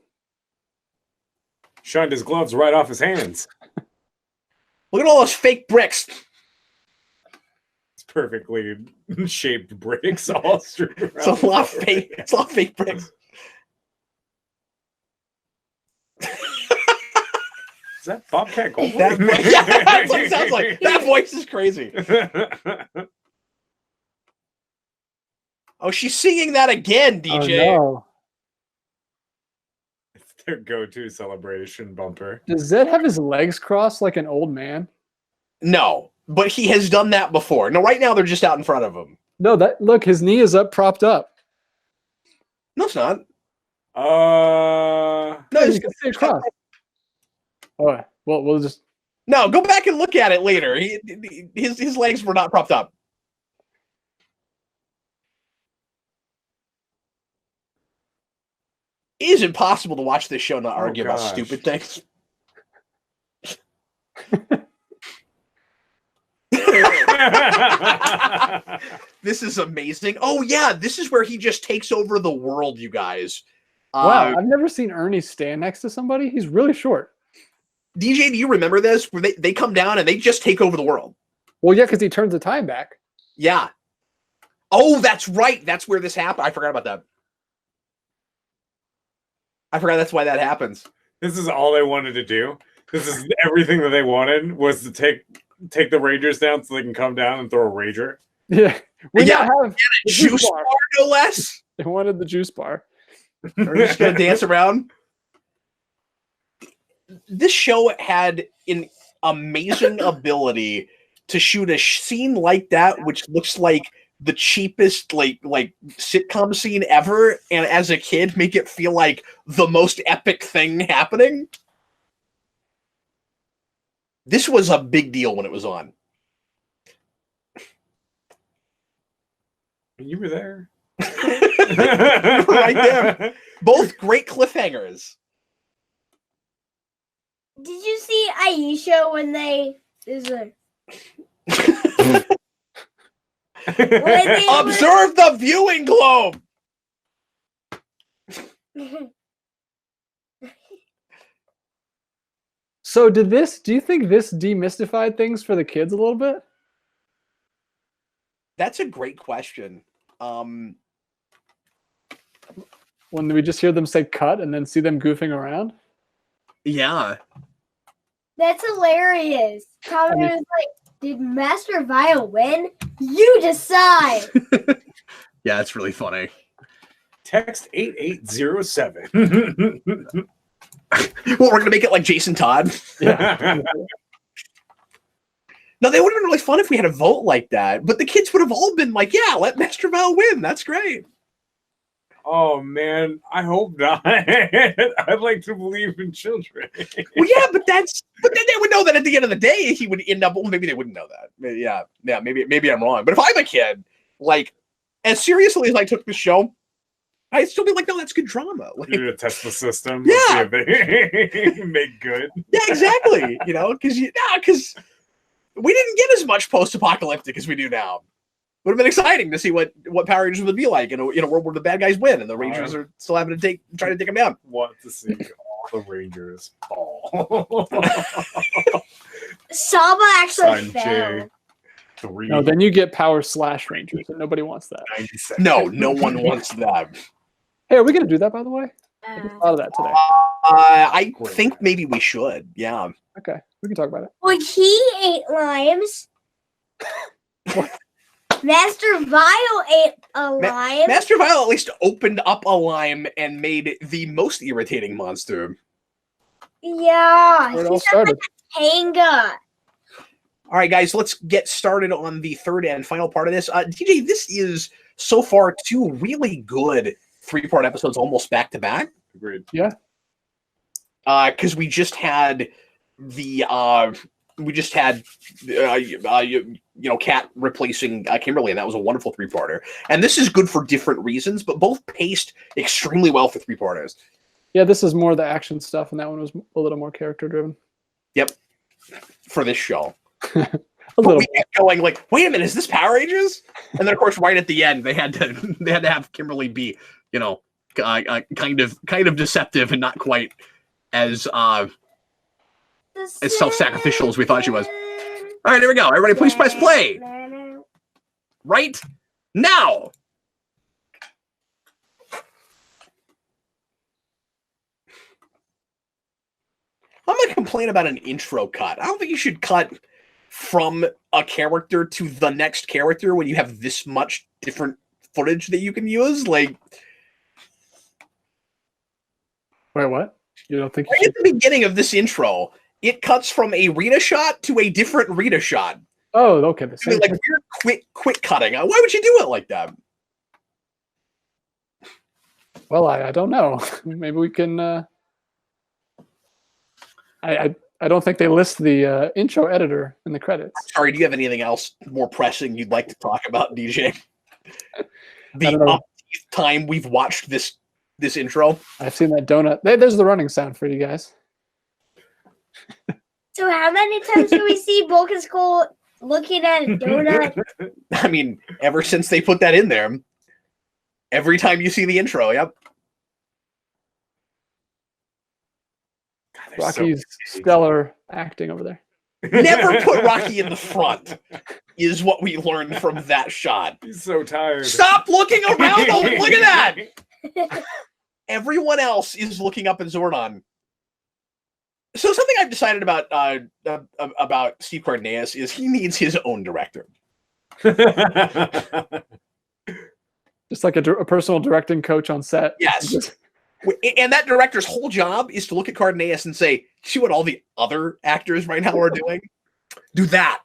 [SPEAKER 3] Shined his gloves right off his hands.
[SPEAKER 1] Look at all those fake bricks.
[SPEAKER 3] It's perfectly shaped bricks all strewn around.
[SPEAKER 1] It's a lot of fake. It's a lot of fake bricks.
[SPEAKER 3] Is that Bobcat Goldthwait?
[SPEAKER 1] Yeah, that's what it sounds like. That voice is crazy. Oh, she's singing that again, DJ.
[SPEAKER 2] Oh, no.
[SPEAKER 3] It's their go-to celebration bumper.
[SPEAKER 2] Does Zed have his legs crossed like an old man?
[SPEAKER 1] No, but he has done that before. No, right now they're just out in front of him.
[SPEAKER 2] No, look, his knee is up, propped up.
[SPEAKER 1] No, it's not.
[SPEAKER 3] No,
[SPEAKER 2] you can see it crossed. Oh, well, we'll just...
[SPEAKER 1] No, go back and look at it later. His legs were not propped up. It is impossible to watch this show and not argue about stupid things. This is amazing. Oh, yeah, this is where he just takes over the world, you guys.
[SPEAKER 2] Wow, I've never seen Ernie stand next to somebody. He's really short.
[SPEAKER 1] DJ, do you remember this? Where they come down and they just take over the world.
[SPEAKER 2] Well, yeah, because he turns the time back.
[SPEAKER 1] Yeah. Oh, that's right. That's where this happened. I forgot about that. I forgot that's why that happens.
[SPEAKER 3] This is all they wanted to do. This is everything that they wanted was to take the Rangers down so they can come down and throw a Rager.
[SPEAKER 2] Yeah. We now have
[SPEAKER 1] the juice bar, no less.
[SPEAKER 2] They wanted the juice bar.
[SPEAKER 1] We're just going to dance around. This show had an amazing ability to shoot a scene like that, which looks like the cheapest like sitcom scene ever, and as a kid make it feel like the most epic thing happening. This was a big deal when it was on.
[SPEAKER 3] You were there.
[SPEAKER 1] Right there. Both great cliffhangers.
[SPEAKER 4] Did you see Aisha when
[SPEAKER 1] observe the viewing globe.
[SPEAKER 2] So do you think this demystified things for the kids a little bit?
[SPEAKER 1] That's a great question.
[SPEAKER 2] When we just hear them say cut and then see them goofing around?
[SPEAKER 1] Yeah.
[SPEAKER 4] That's hilarious. Tommy was like, did Master Vile win? You decide.
[SPEAKER 1] Yeah, it's really funny.
[SPEAKER 3] Text 8807.
[SPEAKER 1] Well, we're going to make it like Jason Todd.
[SPEAKER 2] Yeah.
[SPEAKER 1] No, they would have been really fun if we had a vote like that. But the kids would have all been like, yeah, let Master Vile win. That's great.
[SPEAKER 3] Oh, man. I hope not. I'd like to believe in children.
[SPEAKER 1] Well, yeah, but then they would know that at the end of the day, he would end up, well, maybe they wouldn't know that. Maybe I'm wrong. But if I'm a kid, like, as seriously as I took this show, I'd still be like, no, that's good drama. Like,
[SPEAKER 3] you're going to test the system.
[SPEAKER 1] Yeah.
[SPEAKER 3] Make good.
[SPEAKER 1] Yeah, exactly. Because we didn't get as much post-apocalyptic as we do now. Would have been exciting to see what Power Rangers would be like in a world where the bad guys win and the Rangers are still having to try to take them down.
[SPEAKER 3] Want to see all the Rangers fall.
[SPEAKER 4] Saba actually fell.
[SPEAKER 2] No, then you get Power / Rangers, and nobody wants that.
[SPEAKER 1] No one wants that.
[SPEAKER 2] Hey, are we going to do that, by the way? I just thought of that today.
[SPEAKER 1] I think maybe we should. Yeah.
[SPEAKER 2] Okay, we can talk about it.
[SPEAKER 4] Well, he ate limes. Master Vile ate a lime.
[SPEAKER 1] Master Vile at least opened up a lime and made the most irritating monster.
[SPEAKER 4] Yeah,
[SPEAKER 2] Where it all started.
[SPEAKER 4] Like Tanga.
[SPEAKER 1] All right, guys, let's get started on the third and final part of this. DJ, this is so far 2 really good 3-part episodes, almost back to back.
[SPEAKER 3] Agreed.
[SPEAKER 2] Yeah.
[SPEAKER 1] Because we just had the Kat replacing Kimberly, and that was a wonderful 3-parter. And this is good for different reasons, but both paced extremely well for 3-parters.
[SPEAKER 2] Yeah, this is more the action stuff, and that one was a little more character driven.
[SPEAKER 1] Yep, for this show.
[SPEAKER 2] a little.
[SPEAKER 1] We kept going like, wait a minute, is this Power Rangers? And then of course, right at the end, they had to have Kimberly be, kind of deceptive and not quite as self-sacrificial as we thought she was. All right, here we go. Everybody, please press play right now. I'm going to complain about an intro cut. I don't think you should cut from a character to the next character when you have this much different footage that you can use. Like,
[SPEAKER 2] wait, what? You don't think
[SPEAKER 1] right at the beginning of this intro, it cuts from a Rita shot to a different Rita shot.
[SPEAKER 2] Oh, okay.
[SPEAKER 1] Like weird quick cutting. Why would you do it like that?
[SPEAKER 2] Well, I don't know. Maybe we can. I don't think they list the intro editor in the credits.
[SPEAKER 1] Sorry, do you have anything else more pressing you'd like to talk about, DJ? The time we've watched this intro.
[SPEAKER 2] I've seen that donut. There's the running sound for you guys.
[SPEAKER 4] So how many times do we see Bulk and Skull looking at a donut?
[SPEAKER 1] I mean, ever since they put that in there, every time you see the intro, yep.
[SPEAKER 2] Rocky's stellar acting over there.
[SPEAKER 1] Never put Rocky in the front is what we learned from that shot.
[SPEAKER 3] He's so tired.
[SPEAKER 1] Stop looking around! Look at that! Everyone else is looking up at Zordon. So something I've decided about Steve Cardenas is he needs his own director.
[SPEAKER 2] Just like a personal directing coach on set.
[SPEAKER 1] Yes. And that director's whole job is to look at Cardenas and say, see what all the other actors right now are doing? Do that.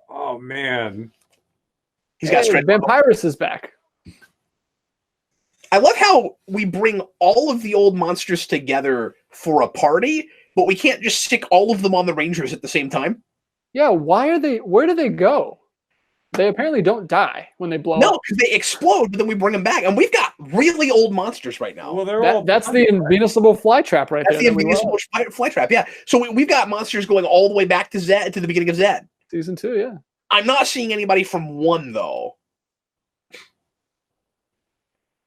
[SPEAKER 3] Oh, man.
[SPEAKER 1] He's got strength.
[SPEAKER 2] Vampirus is back.
[SPEAKER 1] I love how we bring all of the old monsters together for a party, but we can't just stick all of them on the Rangers at the same time.
[SPEAKER 2] Yeah, where do they go? They apparently don't die when they blow up.
[SPEAKER 1] No, because they explode, but then we bring them back. And we've got really old monsters right now.
[SPEAKER 3] Well,
[SPEAKER 2] that's the invincible flytrap right there.
[SPEAKER 1] That's the invincible flytrap, yeah. So we've got monsters going all the way back to Zed, to the beginning of Zed.
[SPEAKER 2] Season 2, yeah.
[SPEAKER 1] I'm not seeing anybody from 1, though.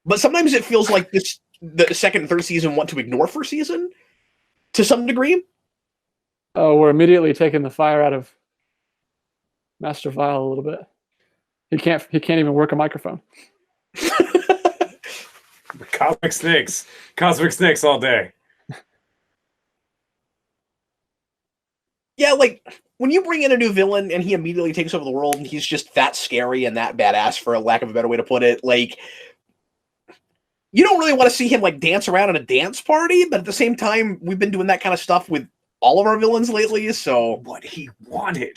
[SPEAKER 1] But sometimes it feels like the second and third season want to ignore first season to some degree.
[SPEAKER 2] Oh, we're immediately taking the fire out of Master Vile a little bit. He can't even work a microphone.
[SPEAKER 3] Cosmic snakes all day.
[SPEAKER 1] Yeah, like when you bring in a new villain and he immediately takes over the world and he's just that scary and that badass, for a lack of a better way to put it, like you don't really want to see him like dance around at a dance party, but at the same time, we've been doing that kind of stuff with all of our villains lately, so
[SPEAKER 3] what he wanted.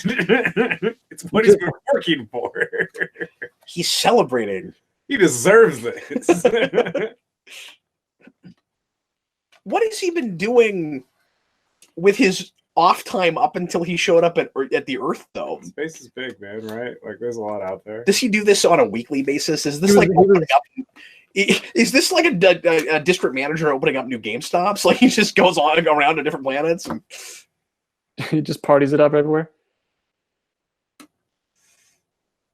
[SPEAKER 3] It's what he's been working for.
[SPEAKER 1] He's celebrating.
[SPEAKER 3] He deserves this.
[SPEAKER 1] What has he been doing with his off time up until he showed up at the Earth, though?
[SPEAKER 3] Space is big, man, right? Like, there's a lot out there.
[SPEAKER 1] Does he do this on a weekly basis? Is this like opening up? Is this like a district manager opening up new GameStops? Like he just goes on and go around to different planets and
[SPEAKER 2] he just parties it up everywhere.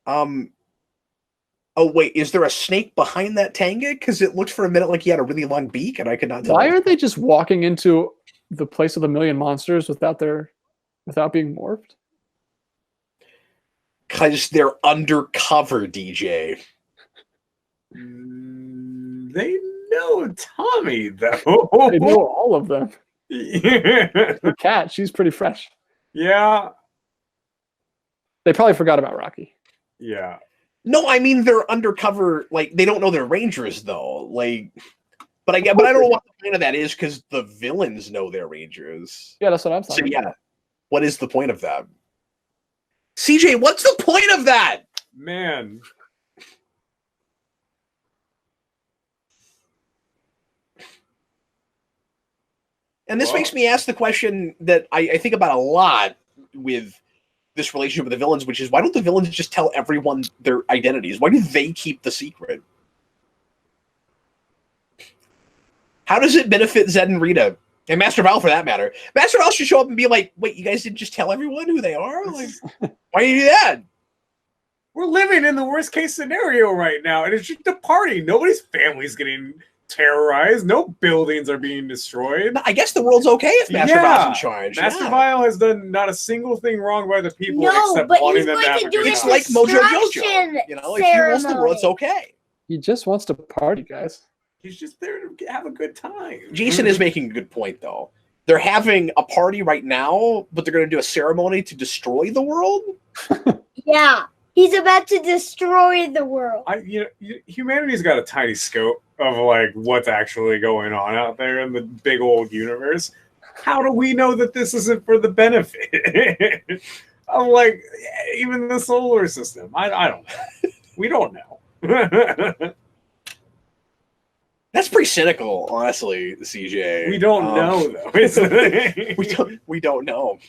[SPEAKER 1] Oh wait, is there a snake behind that Tanga? Because it looked for a minute like he had a really long beak, and I could not tell.
[SPEAKER 2] Why are they just walking into the place of the million monsters without being morphed?
[SPEAKER 1] Because they're undercover, DJ.
[SPEAKER 3] They know Tommy, though.
[SPEAKER 2] They know all of them.
[SPEAKER 3] Yeah.
[SPEAKER 2] The cat, she's pretty fresh.
[SPEAKER 3] Yeah.
[SPEAKER 2] They probably forgot about Rocky.
[SPEAKER 3] Yeah.
[SPEAKER 1] No, I mean they're undercover. Like they don't know they're Rangers though. Like, but I don't know what the point of that is because the villains know they're Rangers.
[SPEAKER 2] Yeah, that's what I'm saying.
[SPEAKER 1] So yeah, what is the point of that? CJ, what's the point of that?
[SPEAKER 3] Man.
[SPEAKER 1] And this makes me ask the question that I think about a lot with this relationship with the villains, which is why don't the villains just tell everyone their identities? Why do they keep the secret? How does it benefit Zed and Rita? And Master Val, for that matter. Master Val should show up and be like, wait, you guys didn't just tell everyone who they are? Like, why do you do that?
[SPEAKER 3] We're living in the worst case scenario right now, and it's just a party. Nobody's family's getting terrorized. No buildings are being destroyed.
[SPEAKER 1] I guess the world's okay if Master Val's in charge.
[SPEAKER 3] Master Val has done not a single thing wrong by the people except wanting them to have a good time.
[SPEAKER 1] It's like Mojo Jojo. You know, if he rules the world, it's okay.
[SPEAKER 2] He just wants to party, guys.
[SPEAKER 3] He's just there to have a good time.
[SPEAKER 1] Jason is making a good point, though. They're having a party right now, but they're going to do a ceremony to destroy the world?
[SPEAKER 4] Yeah. He's about to destroy the world.
[SPEAKER 3] Humanity's got a tiny scope of like what's actually going on out there in the big old universe. How do we know that this isn't for the benefit of like even the solar system? I don't know. We don't know.
[SPEAKER 1] That's pretty cynical, honestly, CJ.
[SPEAKER 3] We don't know though.
[SPEAKER 1] we don't know.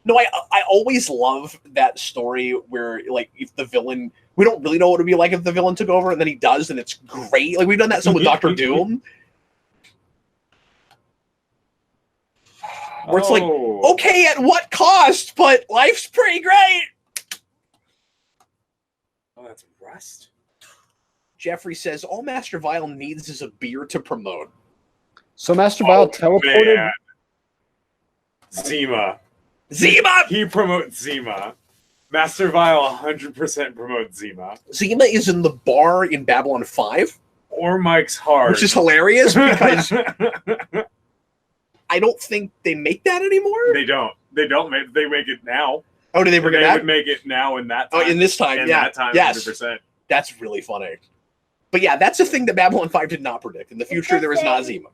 [SPEAKER 1] No, I always love that story where, like, if the villain... We don't really know what it would be like if the villain took over, and then he does, and it's great. Like, we've done that some with Dr. Doom. Where it's like, okay, at what cost? But life's pretty great!
[SPEAKER 3] Oh, that's Rust?
[SPEAKER 1] Jeffrey says, all Master Vile needs is a beer to promote.
[SPEAKER 2] So Master Vile teleported...
[SPEAKER 3] Man. Zima.
[SPEAKER 1] Zima!
[SPEAKER 3] He promotes Zima. Master Vile 100% promotes Zima.
[SPEAKER 1] Zima is in the bar in Babylon 5.
[SPEAKER 3] Or Mike's Heart.
[SPEAKER 1] Which is hilarious because I don't think they make that anymore.
[SPEAKER 3] They don't. They make it now.
[SPEAKER 1] Oh, do they bring it back?
[SPEAKER 3] They would make it now in that time.
[SPEAKER 1] Oh, in this time,
[SPEAKER 3] in
[SPEAKER 1] yeah.
[SPEAKER 3] That time,
[SPEAKER 1] yes.
[SPEAKER 3] 100%.
[SPEAKER 1] That's really funny. But yeah, that's a thing that Babylon 5 did not predict. In the future, there is not Zima.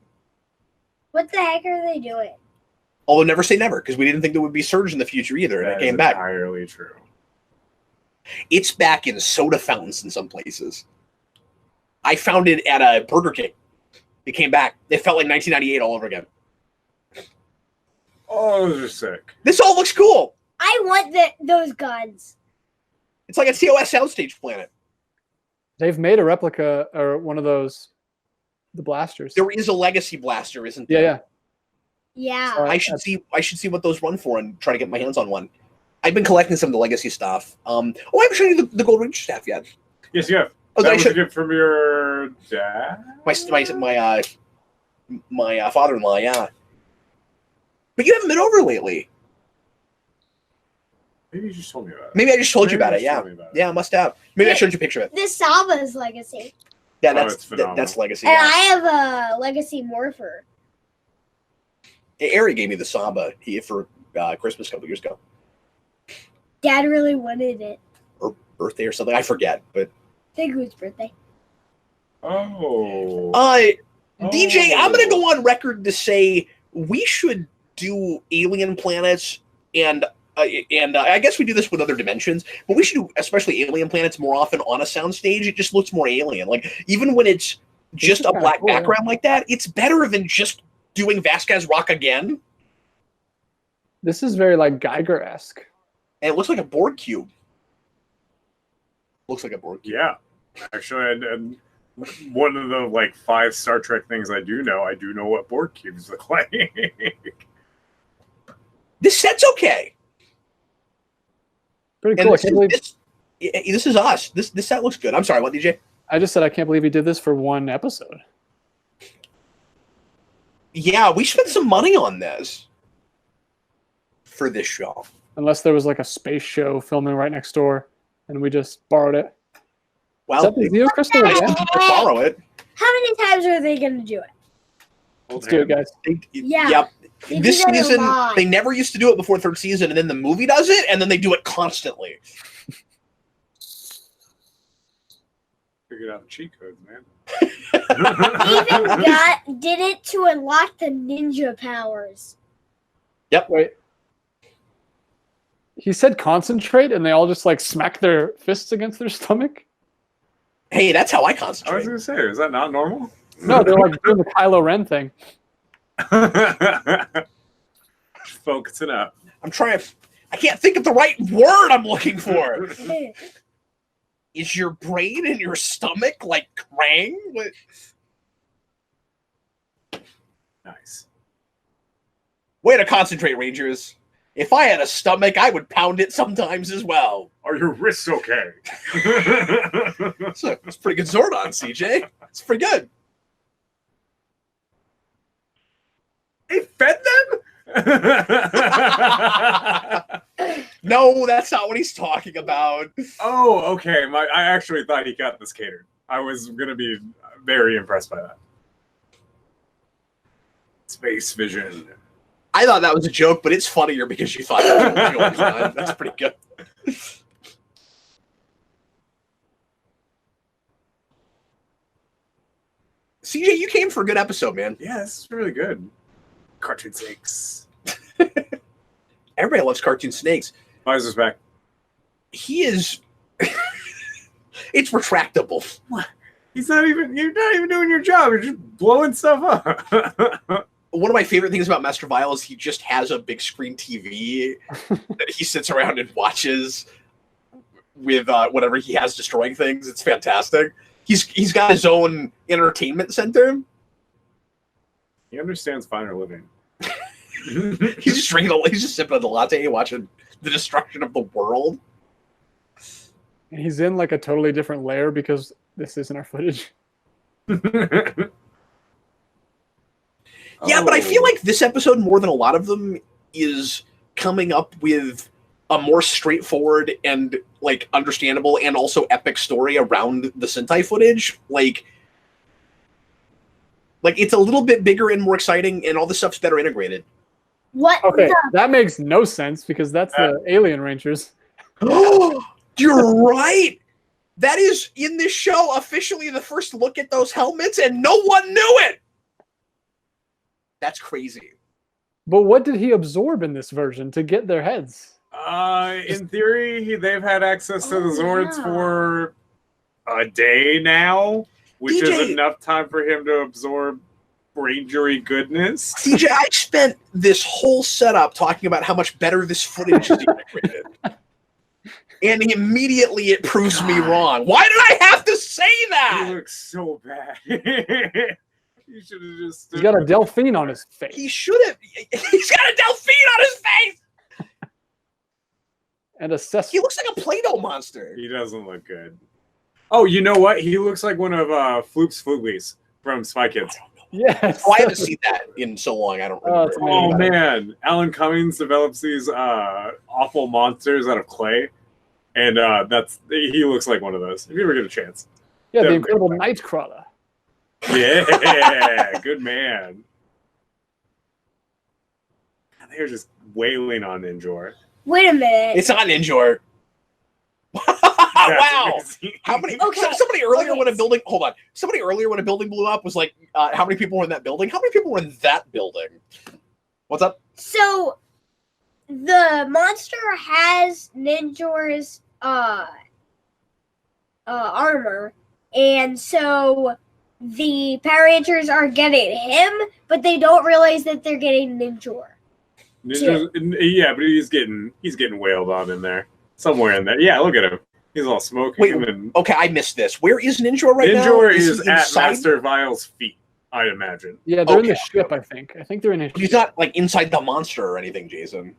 [SPEAKER 4] What the heck are they doing?
[SPEAKER 1] Although never say never, because we didn't think there would be Surge in the future either, and it came back.
[SPEAKER 3] Entirely true.
[SPEAKER 1] It's back in soda fountains in some places. I found it at a Burger King. It came back. It felt like 1998 all over again.
[SPEAKER 3] Oh, those are sick.
[SPEAKER 1] This all looks cool.
[SPEAKER 4] I want those guns.
[SPEAKER 1] It's like a TOS soundstage planet.
[SPEAKER 2] They've made a replica or one of those, the blasters.
[SPEAKER 1] There is a legacy blaster, isn't there?
[SPEAKER 2] Yeah.
[SPEAKER 4] Yeah.
[SPEAKER 1] I should see what those run for and try to get my hands on one. I've been collecting some of the legacy stuff. I haven't shown you the Gold Ranger staff yet.
[SPEAKER 3] Yes, you have.
[SPEAKER 1] Oh,
[SPEAKER 3] that was a gift from your dad?
[SPEAKER 1] My father-in-law, yeah. But you haven't been over lately.
[SPEAKER 3] Maybe you just told me about it.
[SPEAKER 1] Maybe I just told you about it, yeah. Yeah, I must have. Maybe I showed you a picture of it.
[SPEAKER 4] This Saba's legacy.
[SPEAKER 1] Yeah, that's legacy.
[SPEAKER 4] And
[SPEAKER 1] yeah.
[SPEAKER 4] I have a legacy Morpher.
[SPEAKER 1] Ari gave me the Saba for Christmas a couple years ago.
[SPEAKER 4] Dad really wanted it.
[SPEAKER 1] Or birthday or something. I forget, but...
[SPEAKER 4] I think it was birthday.
[SPEAKER 3] Oh.
[SPEAKER 1] DJ, I'm going to go on record to say we should do alien planets and I guess we do this with other dimensions, but we should do especially alien planets more often on a soundstage. It just looks more alien. Like, even when it's just a black background like that, it's better than just doing Vasquez Rock Again.
[SPEAKER 2] This is very, like, Geiger-esque.
[SPEAKER 1] And it looks like a Borg cube. Looks like a Borg cube.
[SPEAKER 3] Yeah. Actually, and one of the, like, 5 Star Trek things I do know what Borg cubes look like.
[SPEAKER 1] This set's okay.
[SPEAKER 2] Pretty cool.
[SPEAKER 1] This is us. This set looks good. I'm sorry, what, DJ?
[SPEAKER 2] I just said I can't believe he did this for one episode.
[SPEAKER 1] Yeah, we spent some money on this for this show.
[SPEAKER 2] Unless there was like a space show filming right next door, and we just borrowed it.
[SPEAKER 1] Well,
[SPEAKER 2] is that the Crystal again?
[SPEAKER 1] Borrow it.
[SPEAKER 4] How many times are they going to do it?
[SPEAKER 2] Let's do it, guys.
[SPEAKER 4] Yeah.
[SPEAKER 1] Yep. This season, they never used to do it before 3rd season, and then the movie does it, and then they do it constantly.
[SPEAKER 3] Figured out the cheat codes, man.
[SPEAKER 4] Even did it to unlock the ninja powers.
[SPEAKER 2] Yep. Wait. He said concentrate, and they all just like smack their fists against their stomach.
[SPEAKER 1] Hey, that's how I concentrate.
[SPEAKER 3] I was gonna say, is that not normal?
[SPEAKER 2] No, they're like doing the Kylo Ren thing.
[SPEAKER 3] Focusing up.
[SPEAKER 1] I'm trying. I can't think of the right word I'm looking for. Is your brain in your stomach like Krang? What?
[SPEAKER 3] Nice.
[SPEAKER 1] Way to concentrate, Rangers. If I had a stomach, I would pound it sometimes as well.
[SPEAKER 3] Are your wrists okay?
[SPEAKER 1] That's a pretty good Zordon, CJ. It's pretty good.
[SPEAKER 3] They fed them?
[SPEAKER 1] No, that's not what he's talking about.
[SPEAKER 3] Oh, okay. I actually thought he got this catered. I was going to be very impressed by that. Space Vision.
[SPEAKER 1] I thought that was a joke, but it's funnier because you thought that was a joke. Son. That's pretty good. CJ, you came for a good episode, man.
[SPEAKER 3] Yeah, this is really good. Cartoon Snakes.
[SPEAKER 1] Everybody loves Cartoon Snakes.
[SPEAKER 3] Miser's back.
[SPEAKER 1] He is... It's retractable.
[SPEAKER 3] What? You're not even doing your job. You're just blowing stuff up.
[SPEAKER 1] One of my favorite things about Master Vile is he just has a big screen TV that he sits around and watches with whatever he has destroying things. It's fantastic. He's got his own entertainment center.
[SPEAKER 3] He understands finer living.
[SPEAKER 1] He's just drinking. He's just sipping on the latte, watching the destruction of the world.
[SPEAKER 2] And he's in like a totally different layer because this isn't our footage.
[SPEAKER 1] Yeah, but I feel like this episode, more than a lot of them, is coming up with a more straightforward and like understandable and also epic story around the Sentai footage. Like it's a little bit bigger and more exciting, and all the stuff's better integrated.
[SPEAKER 4] What?
[SPEAKER 2] Okay, that makes no sense because that's the Alien Rangers.
[SPEAKER 1] You're right. That is in this show officially the first look at those helmets, and no one knew it. That's crazy.
[SPEAKER 2] But what did he absorb in this version to get their heads?
[SPEAKER 3] In theory, they've had access to the Zords for a day now, which
[SPEAKER 1] DJ,
[SPEAKER 3] is enough time for him to absorb rangery goodness.
[SPEAKER 1] DJ, I spent this whole setup talking about how much better this footage is integrated. And immediately it proves me wrong. Why did I have to say that?
[SPEAKER 3] He looks so bad. He should have just...
[SPEAKER 2] He's got a delphine on his face.
[SPEAKER 1] He should have. He's got a delphine on his face.
[SPEAKER 2] And a cess.
[SPEAKER 1] He looks like a Play-Doh monster.
[SPEAKER 3] He doesn't look good. Oh, you know what? He looks like one of Floop's Fooglies from Spy Kids.
[SPEAKER 2] Yes.
[SPEAKER 1] Oh, I haven't seen that in so long. I don't remember.
[SPEAKER 3] Oh, man. Alan Cummings develops these awful monsters out of clay. And he looks like one of those. If you ever get a chance.
[SPEAKER 2] Yeah, the Incredible Nightcrawler.
[SPEAKER 3] Yeah, good man. They're just wailing on Ninjor.
[SPEAKER 4] Wait a minute.
[SPEAKER 1] It's not Ninjor. Wow. How many?
[SPEAKER 4] Okay.
[SPEAKER 1] Somebody earlier when a building. Hold on. Somebody earlier when a building blew up was like, how many people were in that building? How many people were in that building? What's up?
[SPEAKER 4] So, the monster has Ninjor's armor, and so the Power Rangers are getting him, but they don't realize that they're getting Ninjor.
[SPEAKER 3] Yeah, but he's getting wailed on in there. Somewhere in there. Yeah, look at him. He's all smoking.
[SPEAKER 1] Wait, okay, I missed this. Where is Ninjor right now?
[SPEAKER 3] Ninjor is at Master Vile's feet, I'd imagine.
[SPEAKER 2] Yeah, they're in the ship, I think. I think they're in his ship.
[SPEAKER 1] He's not like inside the monster or anything, Jason.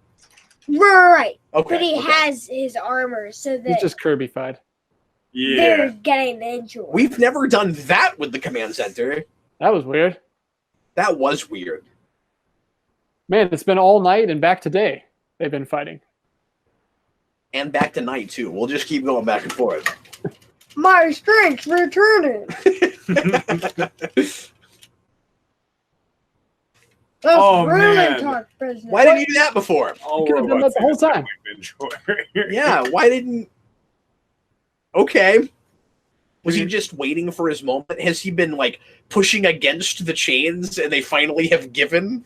[SPEAKER 4] Right.
[SPEAKER 1] Okay.
[SPEAKER 4] But he has his armor, so that
[SPEAKER 2] he's just Kirby-fied.
[SPEAKER 3] Yeah.
[SPEAKER 4] they're getting Ninjor.
[SPEAKER 1] We've never done that with the command center.
[SPEAKER 2] That was weird.
[SPEAKER 1] That was weird.
[SPEAKER 2] Man, it's been all night and back to day. They've been fighting.
[SPEAKER 1] And back to night, too. We'll just keep going back and forth.
[SPEAKER 4] My strength's returning.
[SPEAKER 3] Oh, man.
[SPEAKER 4] Talk business.
[SPEAKER 1] Why didn't you do that before?
[SPEAKER 3] All
[SPEAKER 2] You could have done that the whole time.
[SPEAKER 3] Ninjor.
[SPEAKER 1] Yeah, why didn't... Okay. Was he just waiting for his moment? Has he been like pushing against the chains and they finally have given?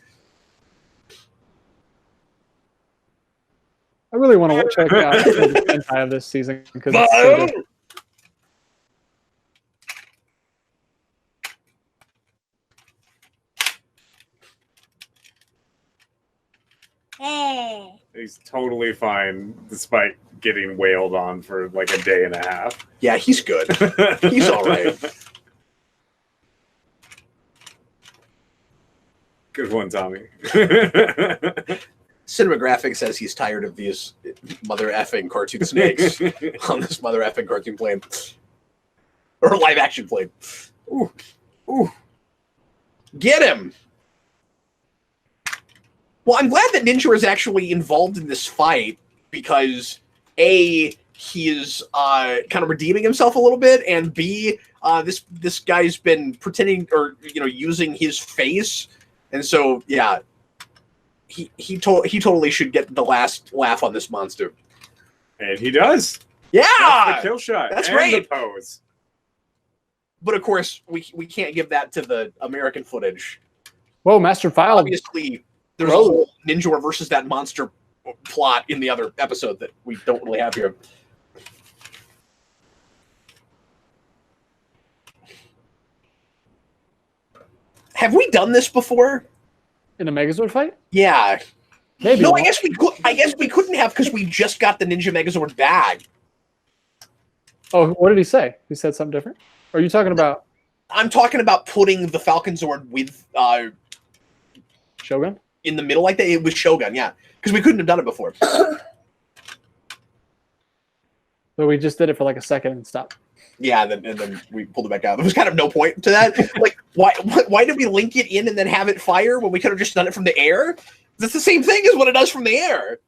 [SPEAKER 2] I really want to check out the Sentai of this season because it's so different.
[SPEAKER 4] Hey.
[SPEAKER 3] He's totally fine despite getting wailed on for like a day and a half.
[SPEAKER 1] Yeah, he's good. He's all right.
[SPEAKER 3] Good one, Tommy.
[SPEAKER 1] Cinematographic says he's tired of these mother effing cartoon snakes on this mother effing cartoon plane. Or live action plane. Ooh. Ooh. Get him! Well, I'm glad that Ninja is actually involved in this fight because A, he is kind of redeeming himself a little bit, and B, this guy's been pretending or using his face, and so yeah, he totally should get the last laugh on this monster,
[SPEAKER 3] and he does.
[SPEAKER 1] Yeah,
[SPEAKER 3] that's the kill shot.
[SPEAKER 1] That's
[SPEAKER 3] and
[SPEAKER 1] great.
[SPEAKER 3] The pose.
[SPEAKER 1] But of course, we can't give that to the American footage.
[SPEAKER 2] Whoa, Master File.
[SPEAKER 1] Obviously, there's a whole Ninja versus that monster plot in the other episode that we don't really have here. Have we done this before?
[SPEAKER 2] In a Megazord fight?
[SPEAKER 1] Yeah.
[SPEAKER 2] Maybe.
[SPEAKER 1] No, I guess we couldn't have because we just got the Ninja Megazord bag.
[SPEAKER 2] Oh, what did he say? He said something different? Or are you talking about?
[SPEAKER 1] I'm talking about putting the Falcon Zord with
[SPEAKER 2] Shogun?
[SPEAKER 1] In the middle like that. It was Shogun, yeah. Because we couldn't have done it before.
[SPEAKER 2] So we just did it for like a second and stopped.
[SPEAKER 1] Yeah, and then we pulled it back out. There was kind of no point to that. Like, why did we link it in and then have it fire when we could have just done it from the air? That's the same thing as what it does from the air.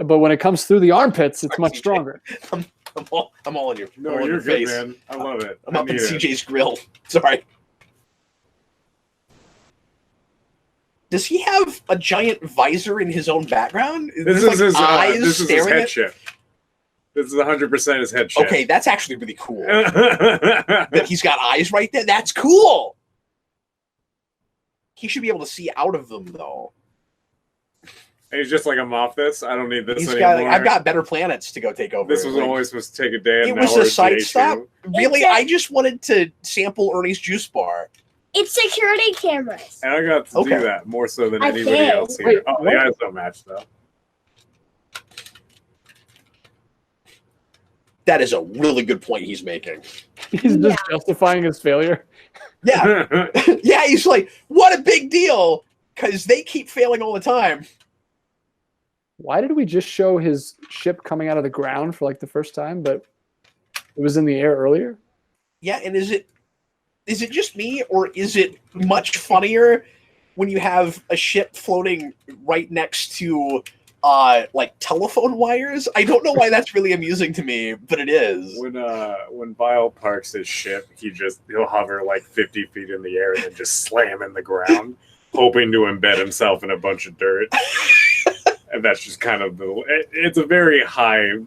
[SPEAKER 2] But when it comes through the armpits, it's much stronger.
[SPEAKER 1] I'm all on you.
[SPEAKER 3] No, you're good, man. I love it.
[SPEAKER 1] I'm up in CJ's grill. Sorry. Does he have a giant visor in his own background?
[SPEAKER 3] This is his head chip. This is 100% his head chip.
[SPEAKER 1] Okay, that's actually really cool. That he's got eyes right there. That's cool. He should be able to see out of them, though.
[SPEAKER 3] And he's just like, I'm off this. I don't need this anymore.
[SPEAKER 1] I've got better planets to go take over.
[SPEAKER 3] This was always supposed to take a day.
[SPEAKER 1] It was a side stop. Really, I just wanted to sample Ernie's juice bar.
[SPEAKER 4] It's security cameras.
[SPEAKER 3] And I got to do that more so than anybody else here. The eyes don't match, though.
[SPEAKER 1] That is a really good point he's making.
[SPEAKER 2] He's just justifying his failure.
[SPEAKER 1] Yeah. Yeah, he's like, what a big deal, because they keep failing all the time.
[SPEAKER 2] Why did we just show his ship coming out of the ground for like the first time, but it was in the air earlier?
[SPEAKER 1] Yeah, and is it just me, or is it much funnier when you have a ship floating right next to like telephone wires? I don't know why that's really amusing to me, but it is.
[SPEAKER 3] When Vile parks his ship, he'll hover like 50 feet in the air and then just slam in the ground, hoping to embed himself in a bunch of dirt. And that's just kind of it's a very high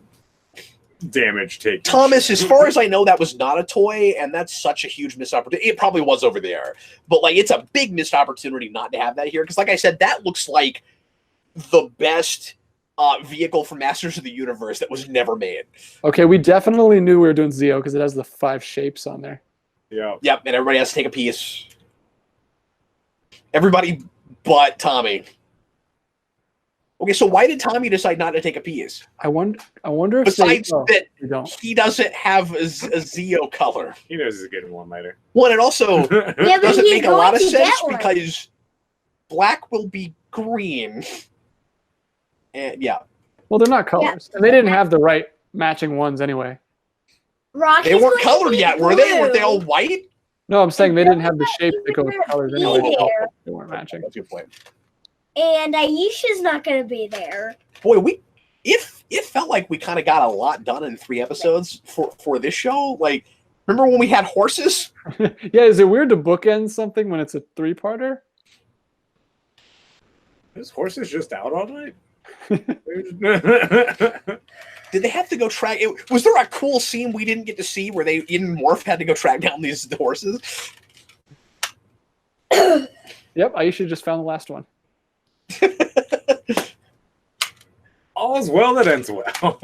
[SPEAKER 3] damage take.
[SPEAKER 1] Thomas, as far as I know, that was not a toy, and that's such a huge missed opportunity. It probably was over there, but like it's a big missed opportunity not to have that here, because like I said, that looks like the best vehicle for Masters of the Universe that was never made.
[SPEAKER 2] Okay, we definitely knew we were doing Zeo because it has the 5 shapes on there.
[SPEAKER 3] Yeah.
[SPEAKER 1] Yep, and everybody has to take a piece. Everybody but Tommy. Okay, so why did Tommy decide not to take a piece?
[SPEAKER 2] I wonder if
[SPEAKER 1] besides that he doesn't have a Zeo color.
[SPEAKER 3] He knows he's getting one later.
[SPEAKER 1] Well, it also doesn't make a lot of sense because black will be green. And yeah.
[SPEAKER 2] Well, they're not colors. And they didn't have the right matching ones anyway.
[SPEAKER 4] Rocky,
[SPEAKER 1] they weren't colored yet, were they? Were they all white?
[SPEAKER 2] No, I'm saying they didn't have the shape that goes with colors anyway. They weren't matching.
[SPEAKER 1] That's a good point.
[SPEAKER 4] And Aisha's not going to be there.
[SPEAKER 1] Boy, it felt like we kind of got a lot done in 3 episodes for this show. Like, remember when we had horses?
[SPEAKER 2] Yeah, is it weird to bookend something when it's a 3-parter?
[SPEAKER 3] Is horses just out all night?
[SPEAKER 1] Did they have to go track? Was there a cool scene we didn't get to see where they in Morph had to go track down these horses?
[SPEAKER 2] Yep, Aisha just found the last one.
[SPEAKER 3] All's well that ends well.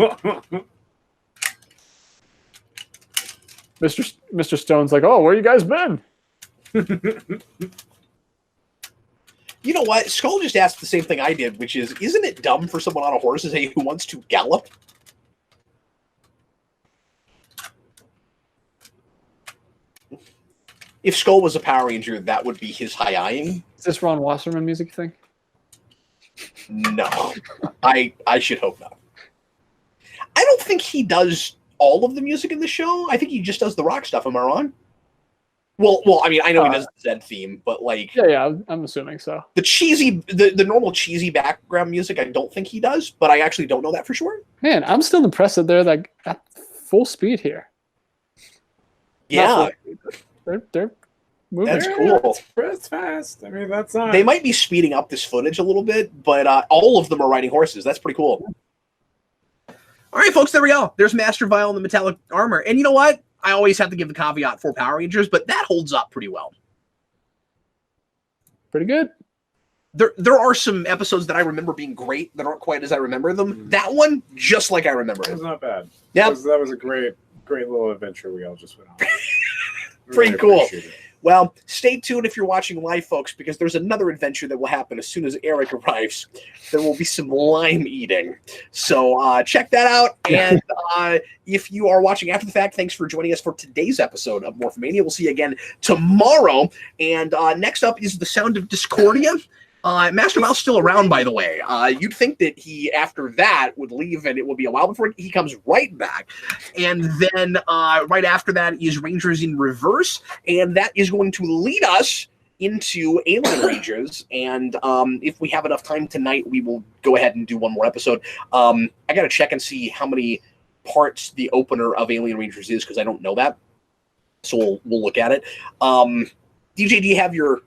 [SPEAKER 2] Mr. Stone's like, oh, where you guys been?
[SPEAKER 1] You know what? Skull just asked the same thing I did, which is, isn't it dumb for someone on a horse to say who wants to gallop? If Skull was a Power Ranger, that would be his high-eyeing.
[SPEAKER 2] Is this Ron Wasserman music thing?
[SPEAKER 1] No. I should hope not. I don't think he does all of the music in the show. I think he just does the rock stuff. Am I wrong? Well, I mean, I know he does the Zed theme, but like...
[SPEAKER 2] Yeah, I'm assuming so.
[SPEAKER 1] The cheesy, the normal cheesy background music, I don't think he does, but I actually don't know that for sure.
[SPEAKER 2] Man, I'm still impressed that they're like at full speed here.
[SPEAKER 1] Yeah.
[SPEAKER 2] They're moving.
[SPEAKER 1] That's cool.
[SPEAKER 3] It's fast. I mean, that's not...
[SPEAKER 1] They might be speeding up this footage a little bit, but all of them are riding horses. That's pretty cool. All right, folks, there we go. There's Master Vile in the metallic armor. And you know what? I always have to give the caveat for Power Rangers, but that holds up pretty well.
[SPEAKER 2] Pretty good.
[SPEAKER 1] There are some episodes that I remember being great that aren't quite as I remember them. Mm-hmm. That one, just like I remember it.
[SPEAKER 3] It was not bad.
[SPEAKER 1] Yeah,
[SPEAKER 3] that was a great little adventure we all just went on.
[SPEAKER 1] Pretty cool. Well, stay tuned if you're watching live, folks, because there's another adventure that will happen as soon as Eric arrives. There will be some lime eating. So check that out. And if you are watching after the fact, thanks for joining us for today's episode of Morphin Mania. We'll see you again tomorrow. And next up is The Sound of Discordia. Master Vile's still around, by the way. You'd think that he, after that, would leave and it would be a while before he comes right back. And then right after that is Rangers in Reverse, and that is going to lead us into Alien Rangers. And if we have enough time tonight, we will go ahead and do one more episode. I got to check and see how many parts the opener of Alien Rangers is, because I don't know that. So we'll look at it. DJ, do you have your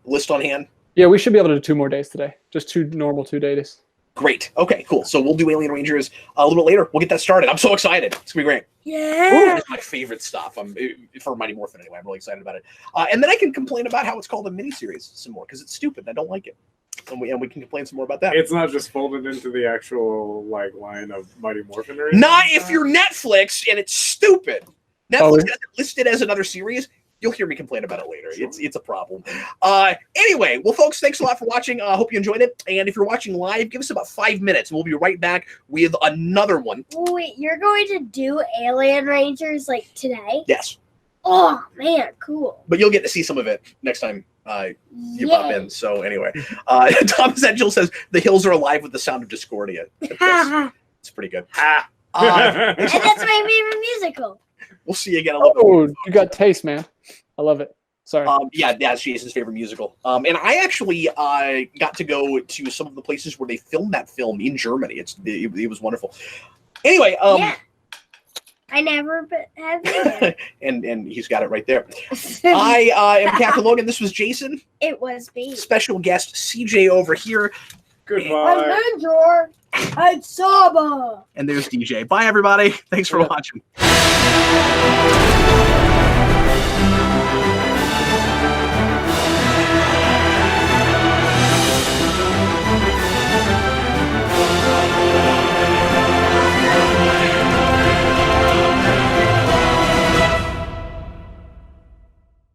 [SPEAKER 1] list on hand?
[SPEAKER 2] Yeah, we should be able to do 2 more days today. Just 2 normal 2 days.
[SPEAKER 1] Great. Okay, cool. So we'll do Alien Rangers a little bit later. We'll get that started. I'm so excited. It's going to be great.
[SPEAKER 4] Yeah.
[SPEAKER 1] It's my favorite stuff. For Mighty Morphin anyway. I'm really excited about it. And then I can complain about how it's called a miniseries some more, because it's stupid. I don't like it. And we can complain some more about that.
[SPEAKER 3] It's not just folded into the actual line of Mighty Morphin or anything?
[SPEAKER 1] Not if you're Netflix and it's stupid. Netflix has it listed as another series. You'll hear me complain about it later. Sure. It's a problem. Anyway, well, folks, thanks a lot for watching. I hope you enjoyed it. And if you're watching live, give us about 5 minutes, and we'll be right back with another one.
[SPEAKER 4] Wait, you're going to do Alien Rangers today?
[SPEAKER 1] Yes.
[SPEAKER 4] Oh, man, cool.
[SPEAKER 1] But you'll get to see some of it next time you pop in. So anyway, Thomas Angel says, the hills are alive with the sound of Discordia. It's pretty good.
[SPEAKER 4] And that's my favorite musical.
[SPEAKER 1] We'll see you again a little bit.
[SPEAKER 2] Oh, you got taste, man. I love it. Sorry.
[SPEAKER 1] Yeah, it's Jason's favorite musical. And I actually got to go to some of the places where they filmed that film in Germany. It was wonderful. Anyway,
[SPEAKER 4] yeah. I never had it.
[SPEAKER 1] and he's got it right there. I am Captain Logan. This was Jason.
[SPEAKER 4] It was me.
[SPEAKER 1] Special guest CJ over here.
[SPEAKER 3] Goodbye.
[SPEAKER 4] I'm Andrew. I'm Saba.
[SPEAKER 1] And there's DJ. Bye, everybody. Thanks for watching.